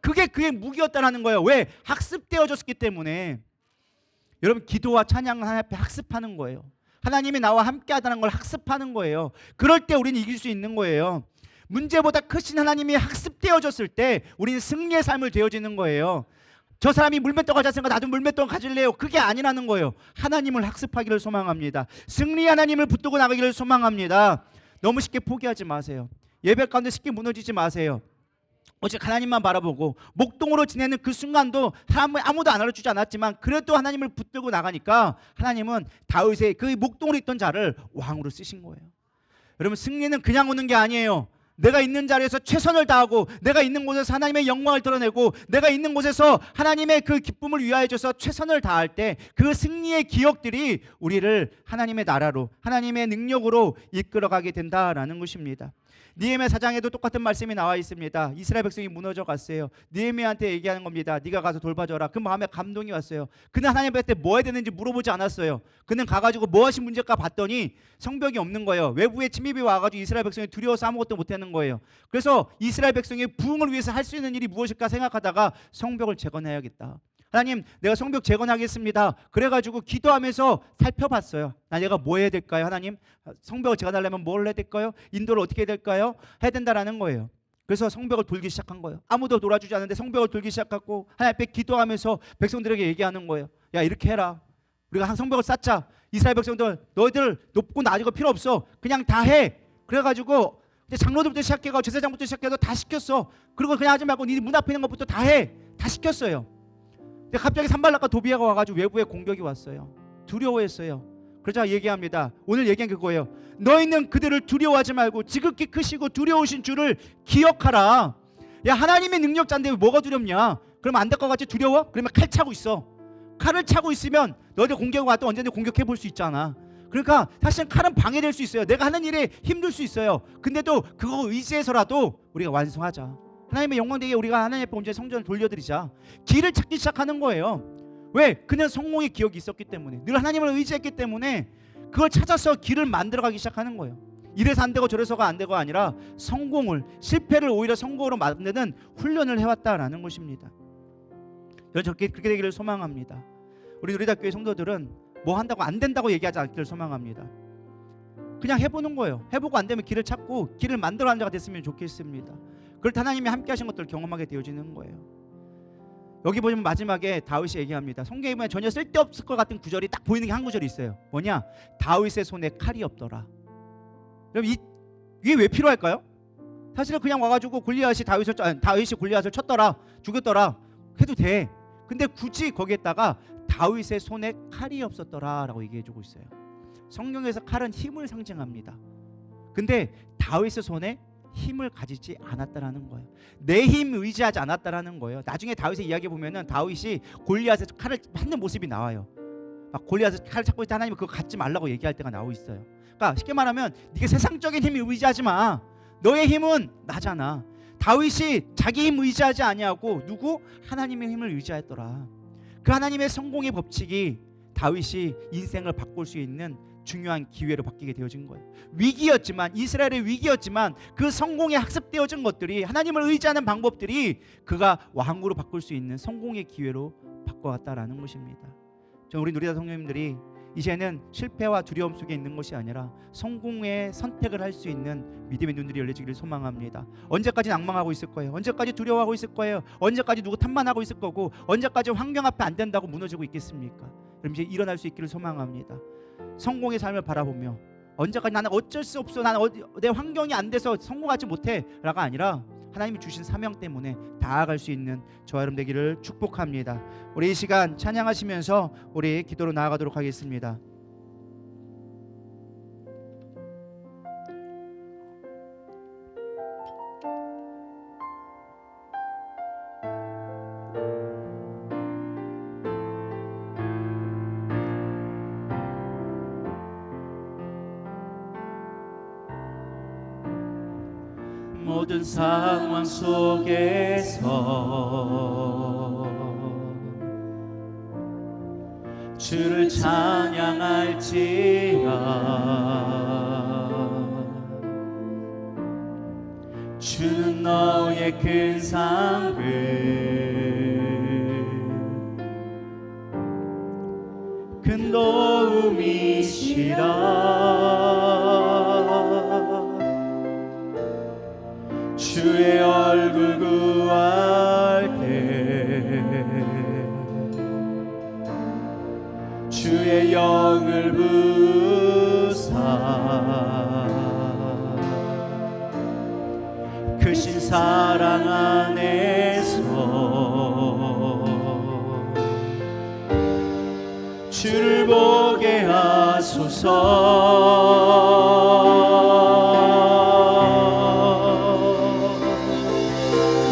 그게 그의 무기였다라는 거예요. 왜? 학습되어졌기 때문에. 여러분, 기도와 찬양은 하나님 앞에 학습하는 거예요. 하나님이 나와 함께 하다는 걸 학습하는 거예요. 그럴 때 우리는 이길 수 있는 거예요. 문제보다 크신 하나님이 학습되어졌을 때 우리는 승리의 삶을 되어지는 거예요. 저 사람이 물맷돌 가졌으니까 나도 물맷돌 가질래요. 그게 아니라는 거예요. 하나님을 학습하기를 소망합니다. 승리 하나님을 붙들고 나가기를 소망합니다. 너무 쉽게 포기하지 마세요. 예배 가운데 쉽게 무너지지 마세요. 오직 하나님만 바라보고 목동으로 지내는 그 순간도 사람을 아무도 안 알아주지 않았지만 그래도 하나님을 붙들고 나가니까 하나님은 다윗의 그 목동으로 있던 자를 왕으로 쓰신 거예요. 여러분, 승리는 그냥 오는 게 아니에요. 내가 있는 자리에서 최선을 다하고 내가 있는 곳에서 하나님의 영광을 드러내고 내가 있는 곳에서 하나님의 그 기쁨을 위하여 줘서 최선을 다할 때 그 승리의 기억들이 우리를 하나님의 나라로 하나님의 능력으로 이끌어가게 된다라는 것입니다. 느헤미야 4장에도 똑같은 말씀이 나와 있습니다. 이스라엘 백성이 무너져 갔어요. 느헤미야한테 얘기하는 겁니다. 네가 가서 돌봐줘라. 그 마음에 감동이 왔어요. 그는 하나님 앞에 뭐 해야 되는지 물어보지 않았어요. 그는 가가지고 뭐 하신 문제일까 봤더니 성벽이 없는 거예요. 외부의 침입이 와가지고 이스라엘 백성이 두려워서 아무것도 못하는 거예요. 그래서 이스라엘 백성의 부흥을 위해서 할 수 있는 일이 무엇일까 생각하다가 성벽을 재건해야겠다. 하나님, 내가 성벽 재건하겠습니다. 그래가지고 기도하면서 살펴봤어요. 내가 뭐 해야 될까요? 하나님, 성벽을 재건하려면 뭘 해야 될까요? 인도를 어떻게 해야 될까요? 해야 된다라는 거예요. 그래서 성벽을 돌기 시작한 거예요. 아무도 돌아주지 않는데 성벽을 돌기 시작하고 하나님 앞에 기도하면서 백성들에게 얘기하는 거예요. 야, 이렇게 해라. 우리가 한 성벽을 쌓자. 이스라엘 백성들, 너희들 높고 낮은 거 필요 없어. 그냥 다 해. 그래가지고 이제 장로들부터 시작해서 제사장부터 시작해서 다 시켰어. 그리고 그냥 하지 말고 네 문 앞에 있는 것부터 다 해. 다 시켰어요. 근데 갑자기 산발락과 도비아가 와가지고 외부에 공격이 왔어요. 두려워했어요. 그러자 얘기합니다. 오늘 얘기한 그거예요. 너희는 그들을 두려워하지 말고 지극히 크시고 두려우신 주를 기억하라. 야, 하나님의 능력자인데 뭐가 두렵냐? 그러면 안 될 것 같지? 두려워? 그러면 칼 차고 있어. 칼을 차고 있으면 너희들 공격이 와도 언제든지 공격해 볼 수 있잖아. 그러니까 사실은 칼은 방해될 수 있어요. 내가 하는 일에 힘들 수 있어요. 근데도 그거 의지해서라도 우리가 완성하자. 하나님의 영광 되게 우리가 하나님 앞에 온전히 성전을 돌려드리자. 길을 찾기 시작하는 거예요. 왜? 그냥 성공의 기억이 있었기 때문에, 늘 하나님을 의지했기 때문에 그걸 찾아서 길을 만들어가기 시작하는 거예요. 이래서 안 되고 저래서가 안 되고 아니라 성공을, 실패를 오히려 성공으로 만드는 훈련을 해왔다라는 것입니다. 저는 그렇게 되기를 소망합니다. 우리 누리다교회 성도들은 뭐 한다고 안 된다고 얘기하지 않기를 소망합니다. 그냥 해보는 거예요. 해보고 안 되면 길을 찾고 길을 만들어가는 자가 됐으면 좋겠습니다. 그럴 때 하나님이 함께 하신 것들을 경험하게 되어지는 거예요. 여기 보시면 마지막에 다윗이 얘기합니다. 성경에 보면 전혀 쓸데없을 것 같은 구절이 딱 보이는 게 한 구절이 있어요. 뭐냐? 다윗의 손에 칼이 없더라. 그럼 이게 왜 필요할까요? 사실은 그냥 와가지고 다윗이 골리앗을 쳤더라, 죽였더라 해도 돼. 근데 굳이 거기에다가 다윗의 손에 칼이 없었더라라고 얘기해주고 있어요. 성경에서 칼은 힘을 상징합니다. 근데 다윗의 손에 힘을 가지지 않았다라는 거예요. 내 힘 의지하지 않았다라는 거예요. 나중에 다윗의 이야기 보면은 다윗이 골리앗의 칼을 찾는 모습이 나와요. 막 골리앗의 칼을 찾고 있다 하나님이 그거 갖지 말라고 얘기할 때가 나오고 있어요. 그러니까 쉽게 말하면 네가 세상적인 힘을 의지하지 마. 너의 힘은 나잖아. 다윗이 자기 힘 의지하지 아니하고 누구? 하나님의 힘을 의지했더라. 그 하나님의 성공의 법칙이 다윗이 인생을 바꿀 수 있는 중요한 기회로 바뀌게 되어진 거예요. 위기였지만, 이스라엘의 위기였지만 그 성공에 학습되어진 것들이, 하나님을 의지하는 방법들이 그가 왕으로 바꿀 수 있는 성공의 기회로 바꿔왔다라는 것입니다. 우리 누리다 성도님들이 이제는 실패와 두려움 속에 있는 것이 아니라 성공의 선택을 할 수 있는 믿음의 눈들이 열려지기를 소망합니다. 언제까지 낭망하고 있을 거예요? 언제까지 두려워하고 있을 거예요? 언제까지 누구 탓만하고 있을 거고, 언제까지 환경 앞에 안 된다고 무너지고 있겠습니까? 그럼 이제 일어날 수 있기를 소망합니다. 성공의 삶을 바라보며 언제까지 나는 어쩔 수 없어, 나는 내 환경이 안 돼서 성공하지 못해 라가 아니라 하나님이 주신 사명 때문에 다가갈 수 있는 저와 여러분 되기를 축복합니다. 우리 이 시간 찬양하시면서 우리 기도로 나아가도록 하겠습니다. 모든 상황 속에서 주를 찬양할지라. 주는 너의 큰 상을 큰 도움이시라. 주의 얼굴 구할 때 주의 영을 부사 크신 사랑 안에서 주를 보게 하소서.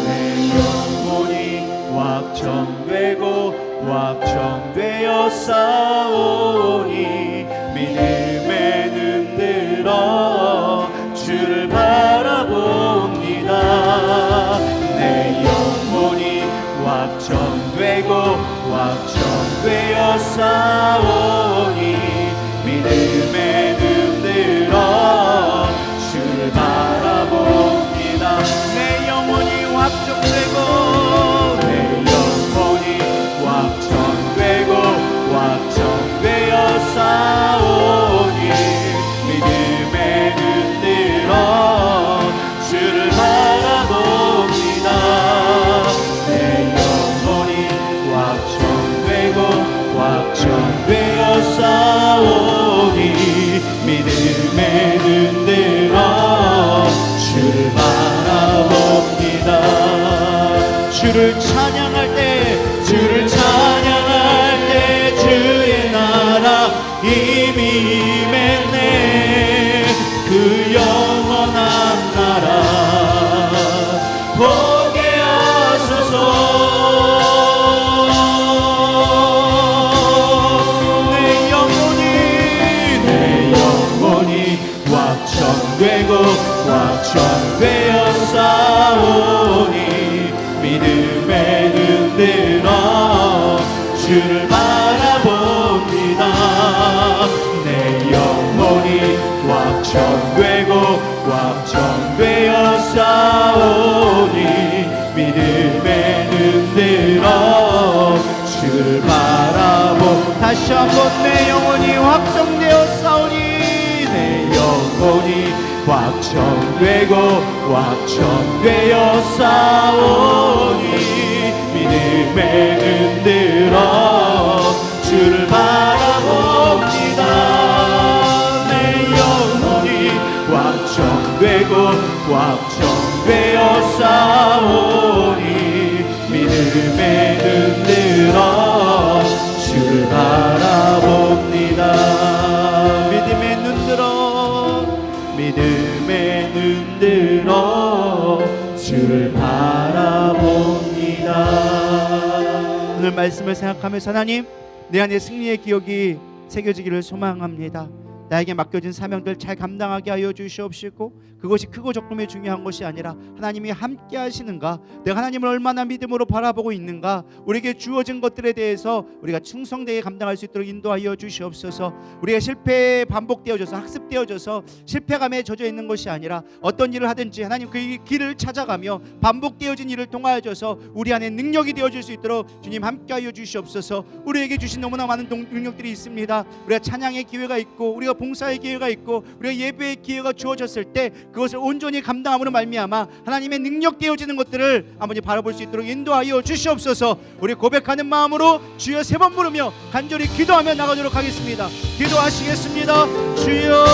내 영혼이 확정되고 확정되어 싸우니 믿음에 눈들어 주를 바라봅니다. 내 영혼이 확정되고 확정되어 싸우니 믿음에 눈들어 주를 바라봅니다. 내 영혼이 확정되고 내 영혼이 확정되고 확정되어 싸우니 믿음에 눈들어 주를 바라봅니다. 내 영혼이 확정되고 확정되어 싸우니 믿음에 눈들어 주를 바라봅니다. 주를 찬양할 때 주를 찬양할 때 주의 나라 이미 임했네. 그 영원한 나라 보게 하소서. 내 영혼이 확정되고 확정되어 싸우니 믿음에 눈들어 주를 바라봅니다. 내 영혼이 확정되고 확정되어 싸우니 믿음에 눈들어 주를 바라보. 다시 한번 내 영혼이 확정되어 싸우니 내 영혼이 확정되고 확정되어 싸우니 믿음에 눈들어 주를 바라봅니다. 내 영혼이 확정되고 확정되어 싸우니 믿음에 눈들어 주를 바라봅니다. 믿음에 눈들어 믿음에 눈들어 주를 바라봅니다. 오늘 말씀을 생각하면서 하나님 내 안에 승리의 기억이 새겨지기를 소망합니다. 나에게 맡겨진 사명들 잘 감당하게 하여 주시옵시고 그것이 크고 적음이 중요한 것이 아니라 하나님이 함께 하시는가, 내가 하나님을 얼마나 믿음으로 바라보고 있는가, 우리에게 주어진 것들에 대해서 우리가 충성되게 감당할 수 있도록 인도하여 주시옵소서. 우리가 실패에 반복되어져서 학습되어져서 실패감에 젖어 있는 것이 아니라 어떤 일을 하든지 하나님 그 길을 찾아가며 반복되어진 일을 통하여져서 우리 안에 능력이 되어질 수 있도록 주님 함께하여 주시옵소서. 우리에게 주신 너무나 많은 능력들이 있습니다. 우리가 찬양의 기회가 있고 우리가 봉사의 기회가 있고 우리가 예배의 기회가 주어졌을 때 그것을 온전히 감당함으로 말미암아 하나님의 능력 되어지는 것들을 아버지 바라볼 수 있도록 인도하여 주시옵소서. 우리 고백하는 마음으로 주여 3번 부르며 간절히 기도하며 나가도록 하겠습니다. 기도하시겠습니다. 주여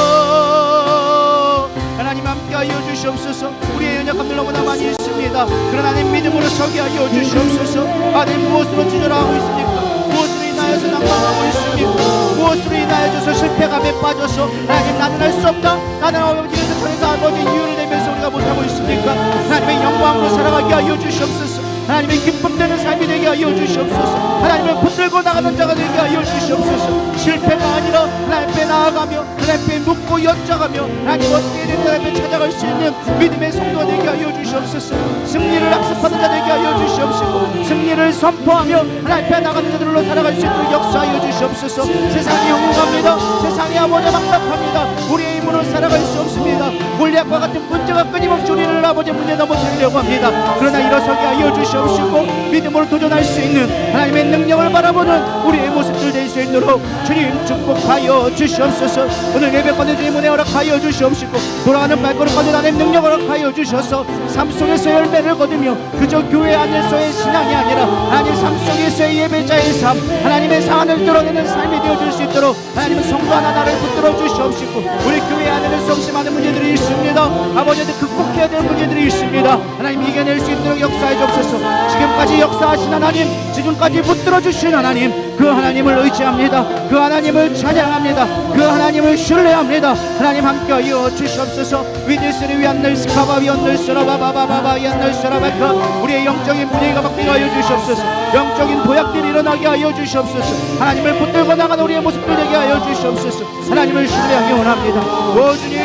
하나님 함께하여 주시옵소서. 우리의 연약함들 너무나 많이 있습니다. 그러나 하나님 믿음으로 서게 하여 주시옵소서. 하나님 무엇으로 주저하고 있습니까? 무엇으로 인하여서 낭망하고 있습니까? 무엇으로 인하여서 실패감에 빠져서 하나님 나는 할 수 없다, 나는 아버지에서 통해서 아버지 이유를 내면서 우리가 못하고 있습니까? 하나님의 영광으로 살아가게 하여 주시옵소서. 하나님의 기쁨되는 삶이 되게 하여 주시옵소서. 하나님을 붙들고 나가는 자가 되게 하여 주시옵소서. 실패가 아니라 하나님 앞에 나아가며 하나님 앞에 묻고 여쭤가며 하나님 어떻게 된 하나님 앞에 찾아갈 수 있는 믿음의 성도가 되게 하여 주시옵소서. 승리를 학습하는 자 되게 하여 주시옵시고 승리를 선포하며 하나님 앞에 나가는 자들로 살아갈 수 있도록 역사하여 주시옵소서. 세상이 흉흉합니다. 세상이 아버지 막막합니다. 우리의 힘으로 살아갈 수 없습니다. 골리앗과 같은 문제가 끊임없이 우리를 아버지 문제 넘어뜨리려고 합니다. 그러나 일어서게 하여 주시옵시고 믿음으로 도전할 수 있는 하나님의 능력을 바라보는 우리의 모습들 될 수 있도록 주님 축복하여 주시옵소서. 오늘 예배 건네 주님 은혜 허락하여 주시옵시고 돌아가는 발걸음 건네 하나님 능력 허락하여 주셔서 삶 속에서 열매를 거두며 그저 교회 안에서의 신앙이 아니라 하나님 삶 속에서의 예배자의 삶, 하나님의 상한을 드러내는 삶이 되어줄 수 있도록 하나님은 성도 하나를 붙들어 주시옵시고 우리 교회 안에는 수없이 많은 문제들이 있습니다. 아버지들 극복해야 될 문제들이 있습니다. 하나님 이겨낼 수 있도록 역사해 주옵소서. 지금까지 역사하신 하나님, 지금까지 붙들어 주신 하나님, 그 하나님을 의지합니다. 그 하나님을 찬양합니다. 그 하나님을 신뢰합니다. 하나님 함께하여 주시옵소서. 위드스를 위한 날스카바 위언들스러바바바바 위언들스러바카 우리의 영적인 분위기가 바뀌게 하여 주시옵소서. 영적인 도약들이 일어나게 하여 주시옵소서. 하나님을 붙들고 나가는 우리의 모습들 되게 하여 주시옵소서. 하나님을 신뢰하기 원합니다. 오 주님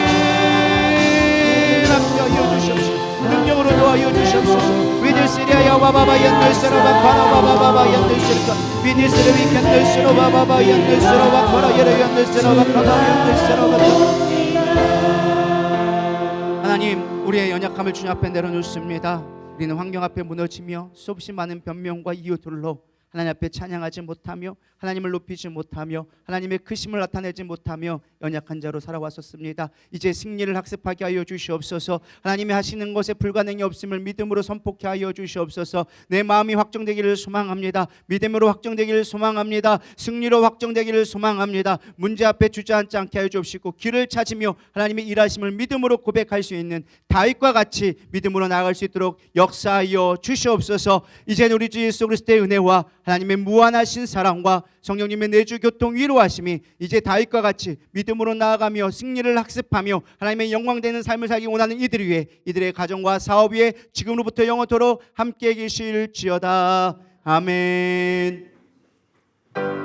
함께하여 주시옵소서. 능력으로 도와여 주시옵소서. 위드스리아야 와바바 연들스러바 바라바바바바 연들스러바 위드스를 위켄들스러바 바바 연들스러바 바라 예레 연들스러바 바바 연들스러바. 하나님, 우리의 연약함을 주님 앞에 내려놓습니다. 우리는 환경 앞에 무너지며 수없이 많은 변명과 이유들로 하나님 앞에 찬양하지 못하며 하나님을 높이지 못하며 하나님의 크심을 나타내지 못하며 연약한 자로 살아왔었습니다. 이제 승리를 학습하게 하여 주시옵소서. 하나님이 하시는 것에 불가능이 없음을 믿음으로 선포케 하여 주시옵소서. 내 마음이 확정되기를 소망합니다. 믿음으로 확정되기를 소망합니다. 승리로 확정되기를 소망합니다. 문제 앞에 주저앉지 않게 하여 주옵시고 길을 찾으며 하나님의 일하심을 믿음으로 고백할 수 있는 다윗과 같이 믿음으로 나아갈 수 있도록 역사하여 주시옵소서. 이제는 우리 주 예수 그리스도의 은혜와 하나님의 무한하신 사랑과 성령님의 내주 교통 위로하심이 이제 다윗과 같이 믿음으로 나아가며 승리를 학습하며 하나님의 영광되는 삶을 살기 원하는 이들 위해 이들의 가정과 사업 위에 지금으로부터 영원토록 함께 계실지어다. 아멘.